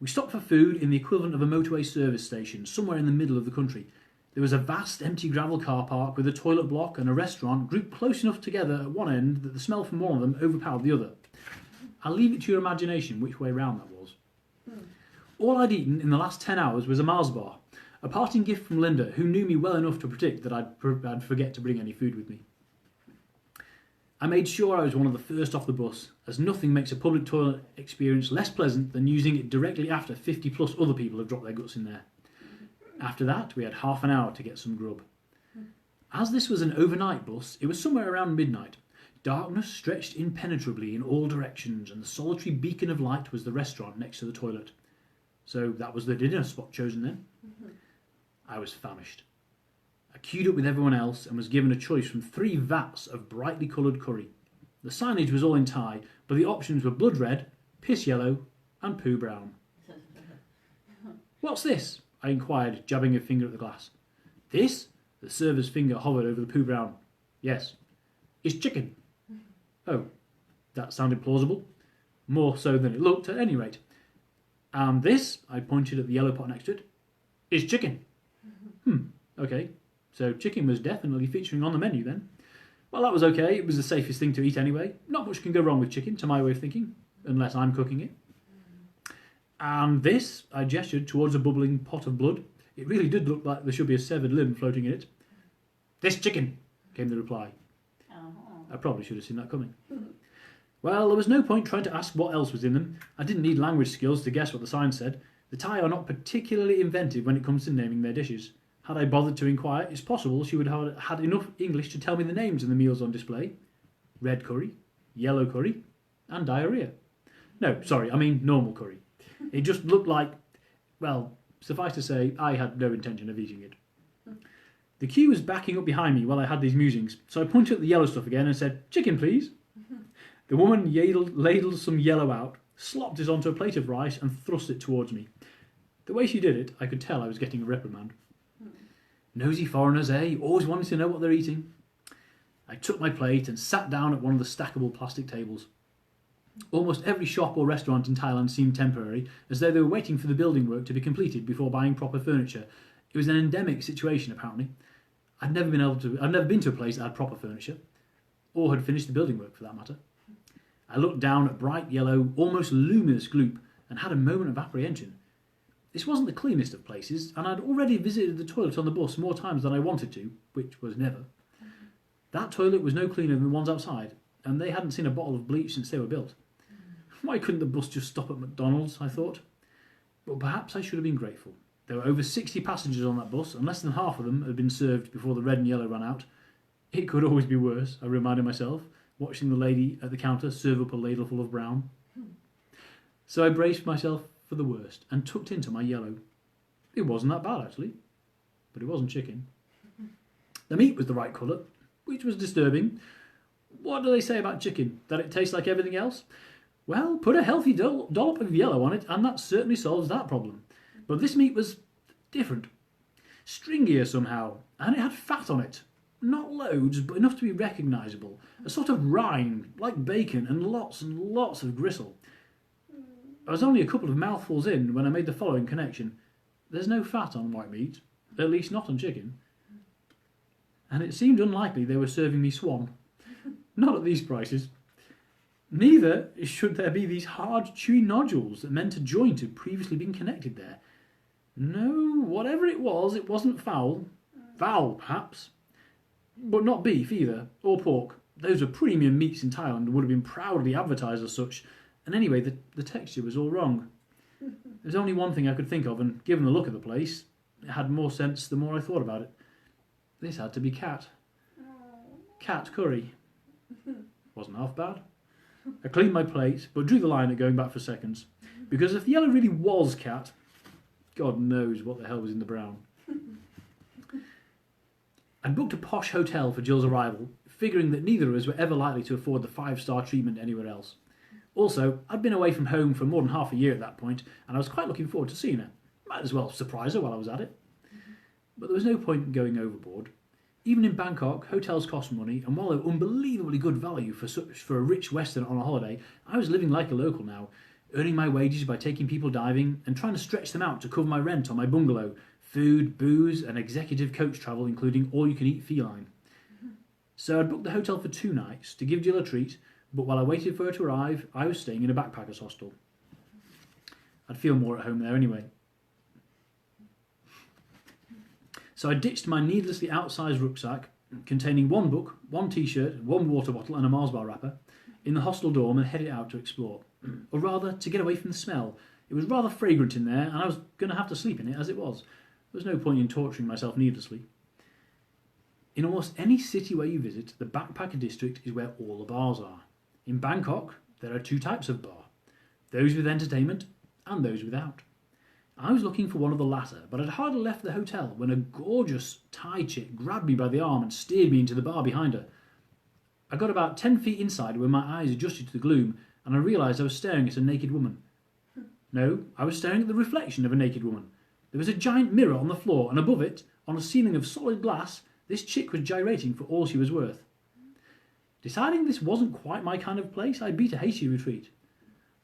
We stopped for food in the equivalent of a motorway service station, somewhere in the middle of the country. There was a vast empty gravel car park with a toilet block and a restaurant grouped close enough together at one end that the smell from one of them overpowered the other. I'll leave it to your imagination which way round that was. All I'd eaten in the last 10 hours was a Mars bar, a parting gift from Linda, who knew me well enough to predict that I'd forget to bring any food with me. I made sure I was one of the first off the bus, as nothing makes a public toilet experience less pleasant than using it directly after 50 plus other people have dropped their guts in there. After that, we had half an hour to get some grub. As this was an overnight bus, it was somewhere around midnight. Darkness stretched impenetrably in all directions, and the solitary beacon of light was the restaurant next to the toilet. So that was the dinner spot chosen then. I was famished. I queued up with everyone else and was given a choice from 3 vats of brightly coloured curry. The signage was all in Thai, but the options were blood red, piss yellow, and poo brown. "What's this?" I inquired, jabbing a finger at the glass. "This?" The server's finger hovered over the poo brown. "Yes. It's chicken." Oh, that sounded plausible. More so than it looked, at any rate. "And this?" I pointed at the yellow pot next to it. "Is chicken." Okay. So chicken was definitely featuring on the menu then. Well, that was okay. It was the safest thing to eat anyway. Not much can go wrong with chicken, to my way of thinking, unless I'm cooking it. "And this?" I gestured towards a bubbling pot of blood. It really did look like there should be a severed limb floating in it. "This chicken," came the reply. I probably should have seen that coming. Well, there was no point trying to ask what else was in them. I didn't need language skills to guess what the sign said. The Thai are not particularly inventive when it comes to naming their dishes. Had I bothered to inquire, it's possible she would have had enough English to tell me the names of the meals on display. Red curry, yellow curry, and diarrhoea. No, sorry, I mean normal curry. It just looked like, well, suffice to say, I had no intention of eating it. The queue was backing up behind me while I had these musings, so I pointed at the yellow stuff again and said, "Chicken, please." The woman ladled some yellow out, slopped it onto a plate of rice, and thrust it towards me. The way she did it, I could tell I was getting a reprimand. Nosy foreigners, eh? Always wanting to know what they're eating. I took my plate and sat down at one of the stackable plastic tables. Almost every shop or restaurant in Thailand seemed temporary, as though they were waiting for the building work to be completed before buying proper furniture. It was an endemic situation, apparently. I'd never been to a place that had proper furniture, or had finished the building work for that matter. I looked down at bright yellow, almost luminous gloop, and had a moment of apprehension. This wasn't the cleanest of places, and I'd already visited the toilet on the bus more times than I wanted to, which was never. That toilet was no cleaner than the ones outside, and they hadn't seen a bottle of bleach since they were built. Why couldn't the bus just stop at McDonald's, I thought. But perhaps I should have been grateful. There were over 60 passengers on that bus, and less than half of them had been served before the red and yellow ran out. It could always be worse, I reminded myself, watching the lady at the counter serve up a ladleful of brown. So I braced myself for the worst and tucked into my yellow. It wasn't that bad, actually, but it wasn't chicken. The meat was the right colour, which was disturbing. What do they say about chicken? That it tastes like everything else? Well, put a healthy dollop of yellow on it, and that certainly solves that problem. But this meat was different. Stringier somehow, and it had fat on it. Not loads, but enough to be recognisable. A sort of rind, like bacon, and lots of gristle. I was only a couple of mouthfuls in when I made the following connection. There's no fat on white meat, at least not on chicken. And it seemed unlikely they were serving me swan. Not at these prices. Neither should there be these hard, chewy nodules that meant a joint had previously been connected there. No, whatever it wasn't fowl. Fowl, perhaps. But not beef either, or pork. Those were premium meats in Thailand and would have been proudly advertised as such. And anyway, the texture was all wrong. There's only one thing I could think of, and given the look of the place, it had more sense the more I thought about it. This had to be cat. Cat curry. Wasn't half bad. I cleaned my plate, but drew the line at going back for seconds. Because if the yellow really was cat, God knows what the hell was in the brown. I'd booked a posh hotel for Jill's arrival, figuring that neither of us were ever likely to afford the 5-star treatment anywhere else. Also, I'd been away from home for more than half a year at that point, and I was quite looking forward to seeing her. Might as well surprise her while I was at it. But there was no point in going overboard. Even in Bangkok, hotels cost money, and while they were unbelievably good value for a rich Western on a holiday, I was living like a local now, earning my wages by taking people diving and trying to stretch them out to cover my rent on my bungalow, food, booze, and executive coach travel, including all-you-can-eat feline. So I'd booked the hotel for 2 nights to give Jill a treat, but while I waited for her to arrive, I was staying in a backpackers hostel. I'd feel more at home there anyway. So I ditched my needlessly outsized rucksack, containing 1 book, 1 t-shirt, 1 water bottle and a Mars bar wrapper, in the hostel dorm and headed out to explore. Or rather, to get away from the smell. It was rather fragrant in there, and I was going to have to sleep in it as it was. There was no point in torturing myself needlessly. In almost any city where you visit, the backpacker district is where all the bars are. In Bangkok, there are 2 types of bar. Those with entertainment and those without. I was looking for one of the latter, but I'd hardly left the hotel when a gorgeous Thai chick grabbed me by the arm and steered me into the bar behind her. I got about 10 feet inside when my eyes adjusted to the gloom, and I realised I was staring at a naked woman. No, I was staring at the reflection of a naked woman. There was a giant mirror on the floor, and above it, on a ceiling of solid glass, this chick was gyrating for all she was worth. Deciding this wasn't quite my kind of place, I beat a hasty retreat.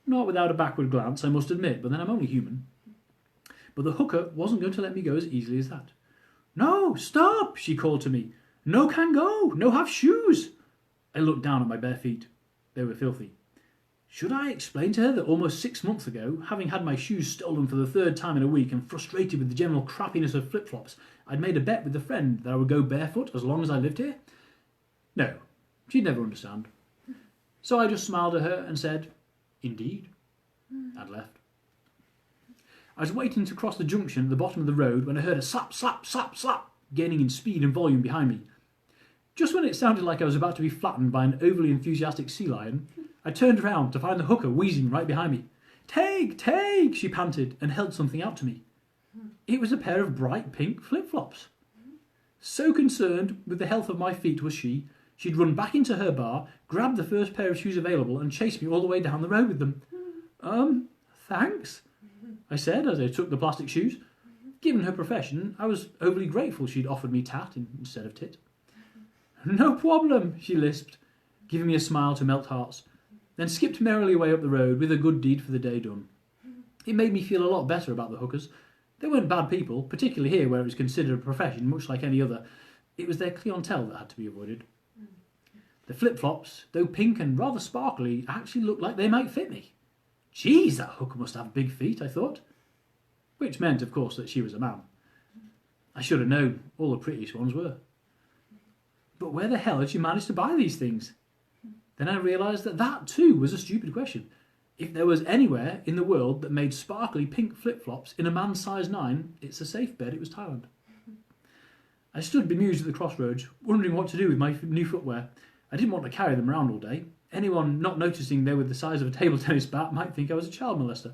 Not without a backward glance, I must admit, but then I'm only human. But the hooker wasn't going to let me go as easily as that. "No, stop," she called to me. "No can go, no have shoes." I looked down at my bare feet. They were filthy. Should I explain to her that almost 6 months ago, having had my shoes stolen for the 3rd time in a week and frustrated with the general crappiness of flip-flops, I'd made a bet with a friend that I would go barefoot as long as I lived here? No, she'd never understand. So I just smiled at her and said, "Indeed," and left. I was waiting to cross the junction at the bottom of the road when I heard a slap, slap, slap, slap, gaining in speed and volume behind me. Just when it sounded like I was about to be flattened by an overly enthusiastic sea lion, I turned around to find the hooker wheezing right behind me. "Take, take," she panted and held something out to me. It was a pair of bright pink flip-flops. So concerned with the health of my feet was she, she'd run back into her bar, grabbed the first pair of shoes available and chased me all the way down the road with them. Thanks," I said as I took the plastic shoes. Given her profession, I was overly grateful she'd offered me tat instead of tit. "No problem," she lisped, giving me a smile to melt hearts, then skipped merrily away up the road with a good deed for the day done. It made me feel a lot better about the hookers. They weren't bad people, particularly here where it was considered a profession much like any other. It was their clientele that had to be avoided. The flip-flops, though pink and rather sparkly, actually looked like they might fit me. Geez, that hooker must have big feet, I thought. Which meant, of course, that she was a man. I should have known. All the prettiest ones were. But where the hell had she managed to buy these things? Then I realised that that too was a stupid question. If there was anywhere in the world that made sparkly pink flip-flops in a man's size 9, it's a safe bet it was Thailand. I stood bemused at the crossroads, wondering what to do with my new footwear. I didn't want to carry them around all day. Anyone not noticing they were the size of a table tennis bat might think I was a child molester.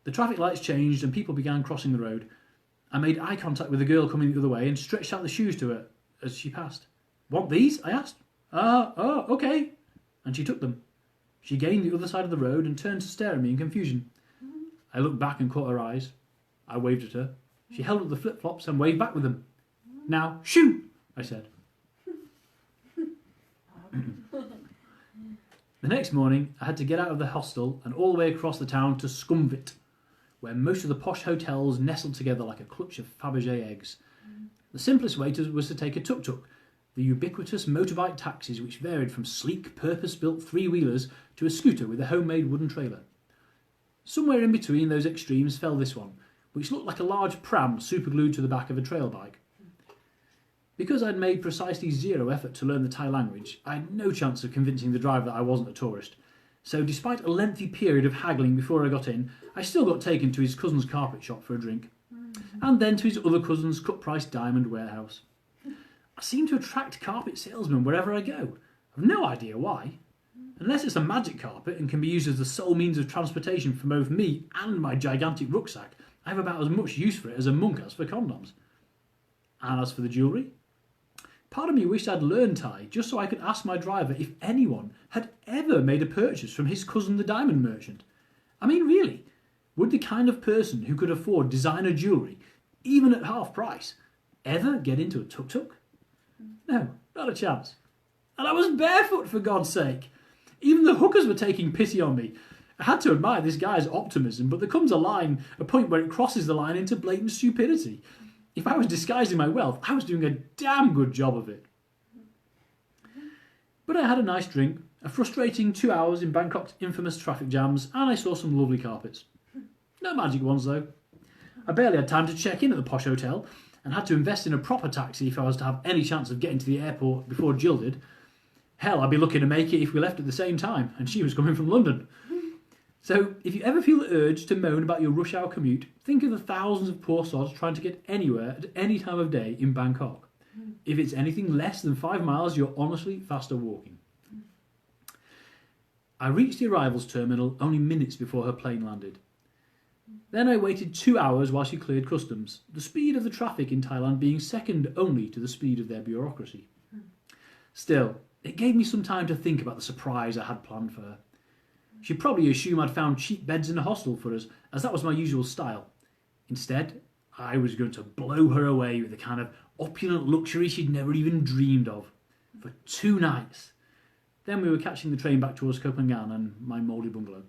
The traffic lights changed and people began crossing the road. I made eye contact with a girl coming the other way and stretched out the shoes to her as she passed. "Want these?" I asked. Oh, okay." And she took them. She gained the other side of the road and turned to stare at me in confusion. I looked back and caught her eyes. I waved at her. She held up the flip-flops and waved back with them. "Now, shoot," I said. The next morning, I had to get out of the hostel and all the way across the town to Scumvit, where most of the posh hotels nestled together like a clutch of Fabergé eggs. The simplest way was to take a tuk-tuk, the ubiquitous motorbike taxis which varied from sleek, purpose-built three-wheelers to a scooter with a homemade wooden trailer. Somewhere in between those extremes fell this one, which looked like a large pram superglued to the back of a trail bike. Because I'd made precisely zero effort to learn the Thai language, I had no chance of convincing the driver that I wasn't a tourist. So despite a lengthy period of haggling before I got in, I still got taken to his cousin's carpet shop for a drink. And then to his other cousin's cut-price diamond warehouse. I seem to attract carpet salesmen wherever I go. I've no idea why. Unless it's a magic carpet and can be used as the sole means of transportation for both me and my gigantic rucksack, I have about as much use for it as a monk has for condoms. And as for the jewellery, part of me wished I'd learned Thai just so I could ask my driver if anyone had ever made a purchase from his cousin the diamond merchant. I mean, really, would the kind of person who could afford designer jewellery, even at half price, ever get into a tuk-tuk? No, not a chance. And I was barefoot, for God's sake. Even the hookers were taking pity on me. I had to admire this guy's optimism, but there comes a point where it crosses the line into blatant stupidity. If I was disguising my wealth, I was doing a damn good job of it. But I had a nice drink, a frustrating 2 hours in Bangkok's infamous traffic jams, and I saw some lovely carpets. No magic ones, though. I barely had time to check in at the posh hotel, and had to invest in a proper taxi if I was to have any chance of getting to the airport before Jill did. Hell, I'd be lucky to make it if we left at the same time, and she was coming from London. So, if you ever feel the urge to moan about your rush hour commute, think of the thousands of poor sods trying to get anywhere at any time of day in Bangkok. If it's anything less than 5 miles, you're honestly faster walking. I reached the arrivals terminal only minutes before her plane landed. Then I waited 2 hours while she cleared customs, the speed of the traffic in Thailand being second only to the speed of their bureaucracy. Still, it gave me some time to think about the surprise I had planned for her. She'd probably assume I'd found cheap beds in a hostel for us, as that was my usual style. Instead, I was going to blow her away with the kind of opulent luxury she'd never even dreamed of. For 2 nights. Then we were catching the train back towards Koh Phangan and my mouldy bungalow.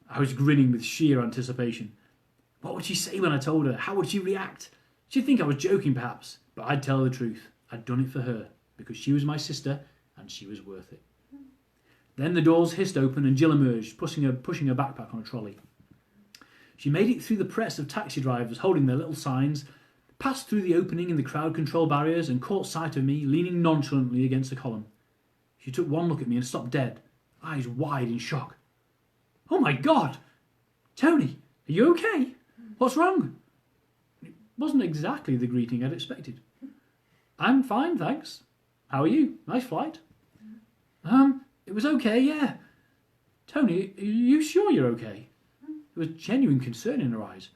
I was grinning with sheer anticipation. What would she say when I told her? How would she react? She'd think I was joking perhaps, but I'd tell her the truth. I'd done it for her, because she was my sister and she was worth it. Then the doors hissed open and Jill emerged, pushing her backpack on a trolley. She made it through the press of taxi drivers holding their little signs, passed through the opening in the crowd control barriers and caught sight of me leaning nonchalantly against a column. She took one look at me and stopped dead, eyes wide in shock. "Oh my God! Tony, are you okay? What's wrong?" It wasn't exactly the greeting I'd expected. "I'm fine, thanks. How are you? Nice flight." It was okay, yeah." "Tony, are you sure you're okay?" There was genuine concern in her eyes.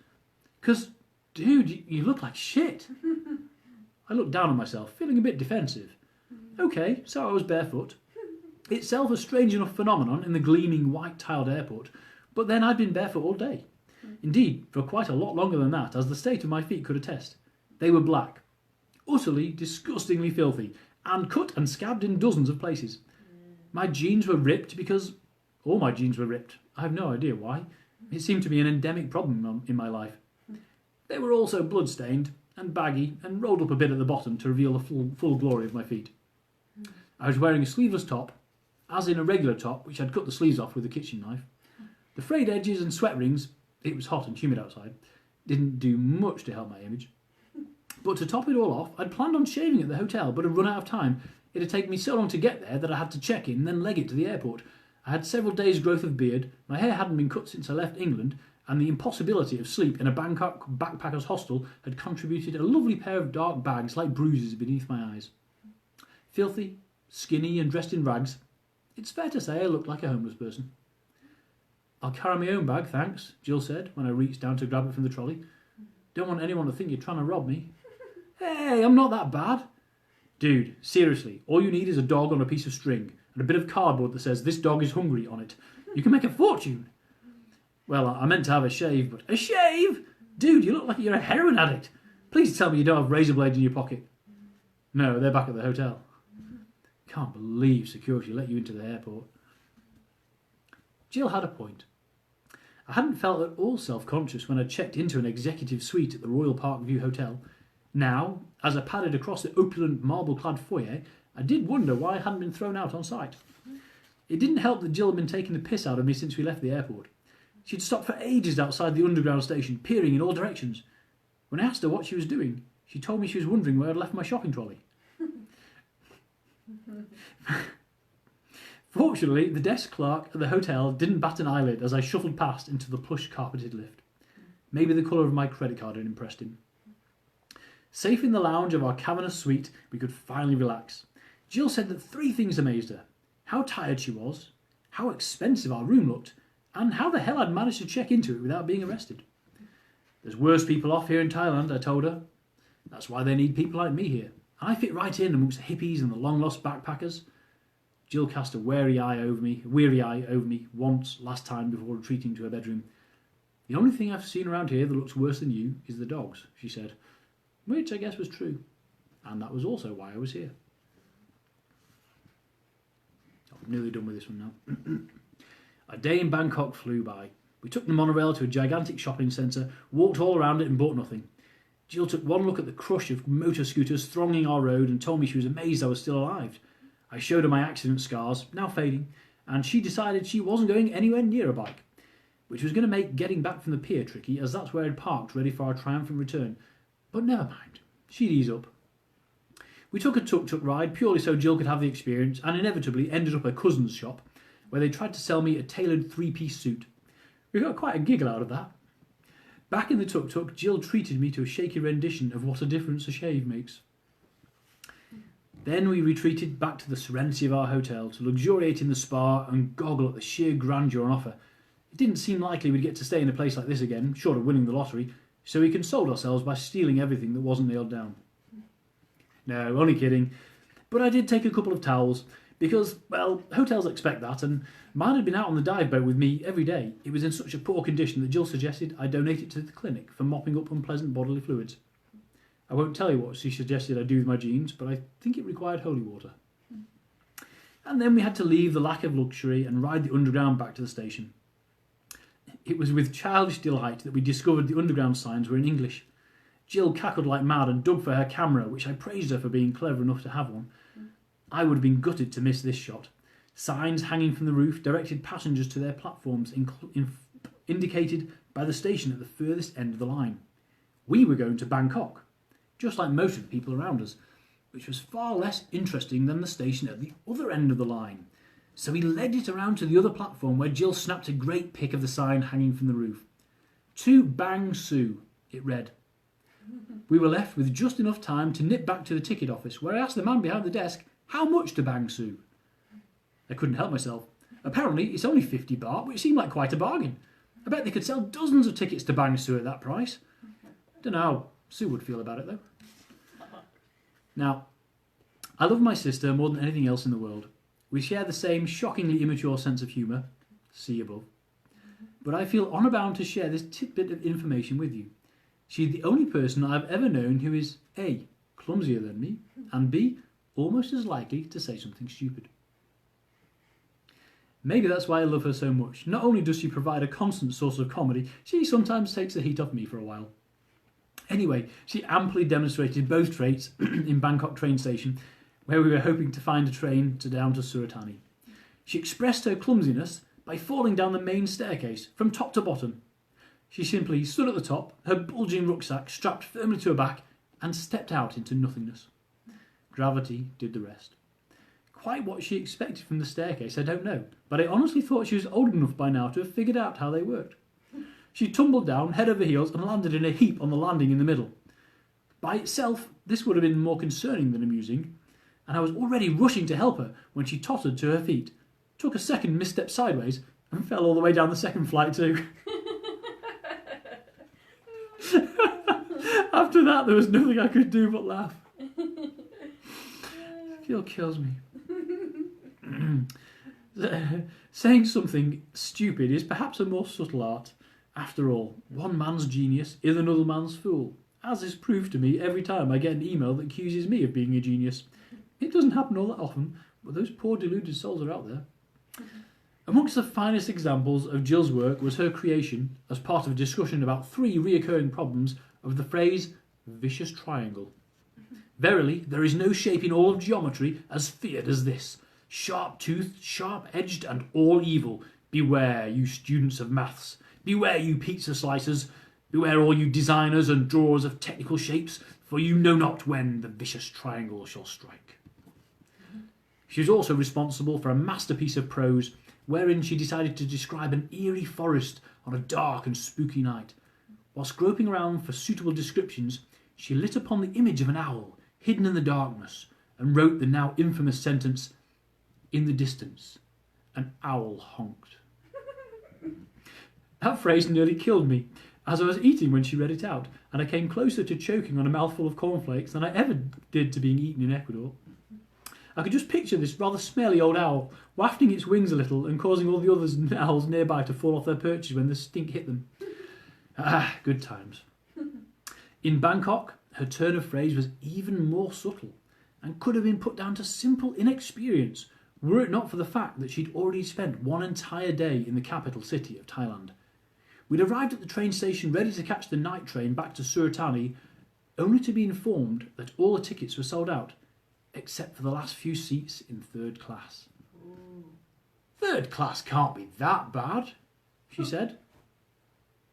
"'Cause, dude, you look like shit." I looked down on myself, feeling a bit defensive. Okay, so I was barefoot. Itself a strange enough phenomenon in the gleaming white-tiled airport, but then I'd been barefoot all day. Indeed, for quite a lot longer than that, as the state of my feet could attest. They were black, utterly, disgustingly filthy, and cut and scabbed in dozens of places. My jeans were ripped because all my jeans were ripped. I have no idea why. It seemed to be an endemic problem in my life. They were also blood-stained and baggy and rolled up a bit at the bottom to reveal the full glory of my feet. I was wearing a sleeveless top, as in a regular top, which I'd cut the sleeves off with a kitchen knife. The frayed edges and sweat rings, it was hot and humid outside, didn't do much to help my image. But to top it all off, I'd planned on shaving at the hotel, but had run out of time. It had taken me so long to get there that I had to check in and then leg it to the airport. I had several days' growth of beard, my hair hadn't been cut since I left England, and the impossibility of sleep in a Bangkok backpackers hostel had contributed a lovely pair of dark bags like bruises beneath my eyes. Filthy, skinny and dressed in rags, it's fair to say I looked like a homeless person. "I'll carry my own bag, thanks," Jill said when I reached down to grab it from the trolley. "Don't want anyone to think you're trying to rob me." "Hey, I'm not that bad." "Dude, seriously, all you need is a dog on a piece of string and a bit of cardboard that says 'this dog is hungry' on it. You can make a fortune." "Well, I meant to have a shave, but..." "A shave? Dude, you look like you're a heroin addict. Please tell me you don't have razor blades in your pocket." "No, they're back at the hotel." Can't believe security let you into the airport. Jill had a point. I hadn't felt at all self-conscious when I checked into an executive suite at the Royal Parkview Hotel. Now, as I padded across the opulent marble-clad foyer, I did wonder why I hadn't been thrown out on sight. It didn't help that Jill had been taking the piss out of me since we left the airport. She'd stopped for ages outside the underground station, peering in all directions. When I asked her what she was doing, she told me she was wondering where I'd left my shopping trolley. Fortunately, the desk clerk at the hotel didn't bat an eyelid as I shuffled past into the plush carpeted lift. Maybe the colour of my credit card had impressed him. Safe in the lounge of our cavernous suite, we could finally relax. Jill said that 3 things amazed her: how tired she was, how expensive our room looked, and how the hell I'd managed to check into it without being arrested. "There's worse people off here in Thailand," I told her. "That's why they need people like me here. I fit right in amongst the hippies and the long-lost backpackers." Jill cast a weary eye over me once last time before retreating to her bedroom. "The only thing I've seen around here that looks worse than you is the dogs," she said, which I guess was true, and that was also why I was here. I'm nearly done with this one now. A day in Bangkok flew by. We took the monorail to a gigantic shopping centre, walked all around it and bought nothing. Jill took one look at the crush of motor scooters thronging our road and told me she was amazed I was still alive. I showed her my accident scars, now fading, and she decided she wasn't going anywhere near a bike, which was going to make getting back from the pier tricky, as that's where I'd parked ready for our triumphant return. But never mind, she'd ease up. We took a tuk-tuk ride purely so Jill could have the experience, and inevitably ended up at a cousin's shop, where they tried to sell me a tailored 3-piece suit. We got quite a giggle out of that. Back in the tuk-tuk, Jill treated me to a shaky rendition of what a difference a shave makes. Then we retreated back to the serenity of our hotel to luxuriate in the spa and goggle at the sheer grandeur on offer. It didn't seem likely we'd get to stay in a place like this again, short of winning the lottery, so we consoled ourselves by stealing everything that wasn't nailed down. No, only kidding. But I did take a couple of towels, because, well, hotels expect that, and mine had been out on the dive boat with me every day. It was in such a poor condition that Jill suggested I donate it to the clinic for mopping up unpleasant bodily fluids. I won't tell you what she suggested I do with my jeans, but I think it required holy water. And then we had to leave the lack of luxury and ride the underground back to the station. It was with childish delight that we discovered the underground signs were in English. Jill cackled like mad and dug for her camera, which I praised her for being clever enough to have one. I would have been gutted to miss this shot. Signs hanging from the roof directed passengers to their platforms, indicated by the station at the furthest end of the line. We were going to Bangkok, just like most of the people around us, which was far less interesting than the station at the other end of the line. So we led it around to the other platform, where Jill snapped a great pic of the sign hanging from the roof. To Bang Sue, it read. We were left with just enough time to nip back to the ticket office, where I asked the man behind the desk, how much to Bang Sue? I couldn't help myself. Apparently, it's only 50 baht, which seemed like quite a bargain. I bet they could sell dozens of tickets to Bang Sue at that price. Don't know how Sue would feel about it, though. Now, I love my sister more than anything else in the world. We share the same shockingly immature sense of humour, see above. But I feel honour bound to share this tidbit of information with you. She's the only person I've ever known who is A, clumsier than me, and B, almost as likely to say something stupid. Maybe that's why I love her so much. Not only does she provide a constant source of comedy, she sometimes takes the heat off me for a while. Anyway, she amply demonstrated both traits in Bangkok train station, where we were hoping to find a train down to Suratani. She expressed her clumsiness by falling down the main staircase from top to bottom. She simply stood at the top, her bulging rucksack strapped firmly to her back, and stepped out into nothingness. Gravity did the rest. Quite what she expected from the staircase, I don't know, but I honestly thought she was old enough by now to have figured out how they worked. She tumbled down, head over heels, and landed in a heap on the landing in the middle. By itself, this would have been more concerning than amusing, and I was already rushing to help her when she tottered to her feet, took a second misstep sideways, and fell all the way down the second flight too. After that, there was nothing I could do but laugh. It kills me. Saying something stupid is perhaps a more subtle art. After all, one man's genius is another man's fool, as is proved to me every time I get an email that accuses me of being a genius. It doesn't happen all that often, but those poor deluded souls are out there. Amongst the finest examples of Jill's work was her creation, as part of a discussion about 3 reoccurring problems, of the phrase vicious triangle. Verily, there is no shape in all of geometry as feared as this. Sharp-toothed, sharp-edged, and all evil. Beware, you students of maths. Beware, you pizza slicers. Beware, all you designers and drawers of technical shapes, for you know not when the vicious triangle shall strike. She was also responsible for a masterpiece of prose, wherein she decided to describe an eerie forest on a dark and spooky night. Whilst groping around for suitable descriptions, she lit upon the image of an owl, hidden in the darkness, and wrote the now infamous sentence, "In the distance, an owl honked." That phrase nearly killed me, as I was eating when she read it out, and I came closer to choking on a mouthful of cornflakes than I ever did to being eaten in Ecuador. I could just picture this rather smelly old owl, wafting its wings a little and causing all the other owls nearby to fall off their perches when the stink hit them. Ah, good times. In Bangkok, her turn of phrase was even more subtle, and could have been put down to simple inexperience, were it not for the fact that she'd already spent one entire day in the capital city of Thailand. We'd arrived at the train station ready to catch the night train back to Suratani, only to be informed that all the tickets were sold out, except for the last few seats in 3rd class. Ooh. 3rd class can't be that bad, she said.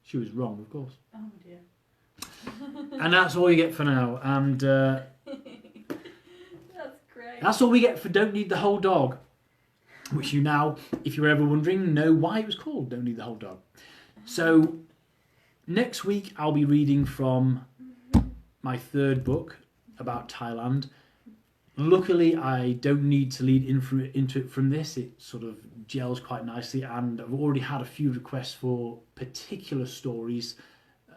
She was wrong, of course. Oh dear. And that's all you get for now. And That's great. that's all we get for Don't Need the Whole Dog, which you now, if you were ever wondering, know why it was called Don't Need the Whole Dog. So next week I'll be reading from my 3rd book about Thailand. Luckily, I don't need to lead into it from this. It sort of gels quite nicely, and I've already had a few requests for particular stories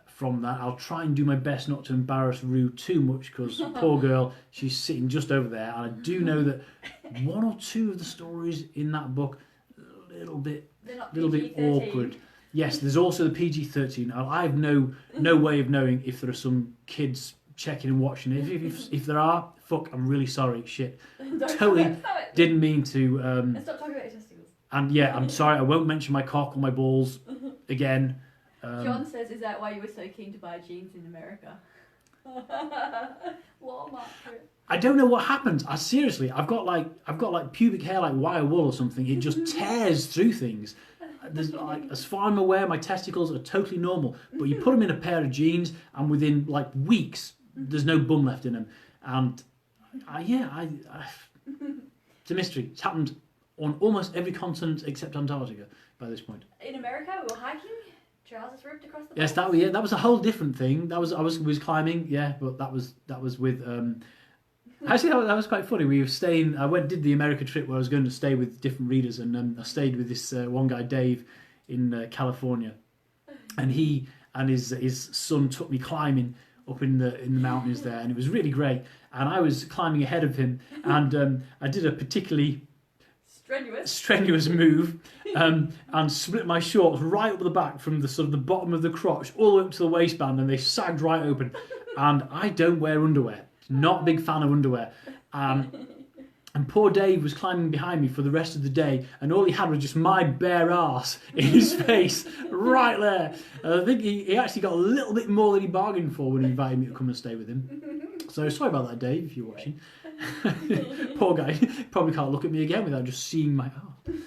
from that. I'll try and do my best not to embarrass Rue too much, because poor girl, she's sitting just over there, and I do know that one or two of the stories in that book a little bit awkward. Yes, there's also the PG-13. Now, I have no way of knowing if there are some kids checking and watching it. If there are, fuck, I'm really sorry. Shit, totally didn't mean to. Stop talking about your testicles. And yeah, I'm sorry. I won't mention my cock or my balls again. John says, "Is that why you were so keen to buy jeans in America?" Walmart trip. I don't know what happens. I've got like pubic hair like wire wool or something. It just tears through things. There's like, as far as I'm aware, my testicles are totally normal. But you put them in a pair of jeans, and within like weeks, there's no bum left in them. And it's a mystery. It's happened on almost every continent except Antarctica by this point. In America, we were hiking. Trousers ripped across the. Yes, that was a whole different thing. I was climbing, yeah, but that was with. Actually, that was quite funny. We were staying. Did the America trip where I was going to stay with different readers, and I stayed with this one guy, Dave, in California, and he and his son took me climbing up in the mountains there, and it was really great. And I was climbing ahead of him, and I did a particularly strenuous move, and split my shorts right up the back from the sort of the bottom of the crotch all the way up to the waistband, and they sagged right open. And I don't wear underwear. Not a big fan of underwear. And poor Dave was climbing behind me for the rest of the day, and all he had was just my bare arse in his face, right there. I think he actually got a little bit more than he bargained for when he invited me to come and stay with him. So sorry about that, Dave, if you're watching. Poor guy probably can't look at me again without just seeing my arse.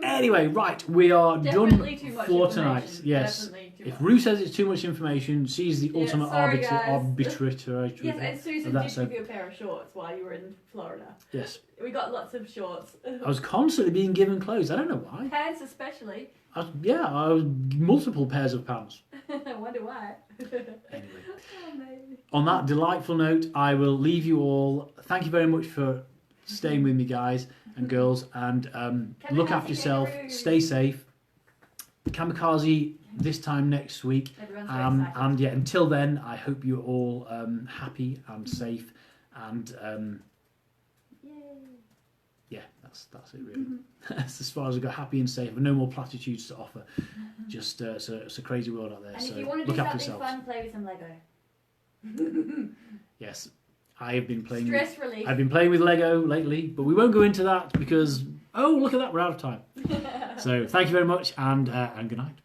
Anyway, right, we are Definitely done for tonight. Yes. If Rue says it's too much information, she's the ultimate arbitrator. Yes, and Susan did give you a pair of shorts while you were in Florida. Yes. We got lots of shorts. I was constantly being given clothes. I don't know why. Pants especially. I was multiple pairs of pants. I wonder why. Anyway. Oh, maybe. On that delightful note, I will leave you all. Thank you very much for staying with me, guys and girls, and look after yourself. Stay safe. Kamikaze this time next week. And yeah, until then, I hope you're all happy and safe, and yeah, that's it really. That's as far as I got. Happy and safe, and no more platitudes to offer. Just it's a crazy world out there. And so if you want to look do after something yourselves. fun, play with some Lego. Yes, I have been playing. Stress relief. I've been playing with Lego lately, but we won't go into that because look at that, we're out of time. So thank you very much, and good night.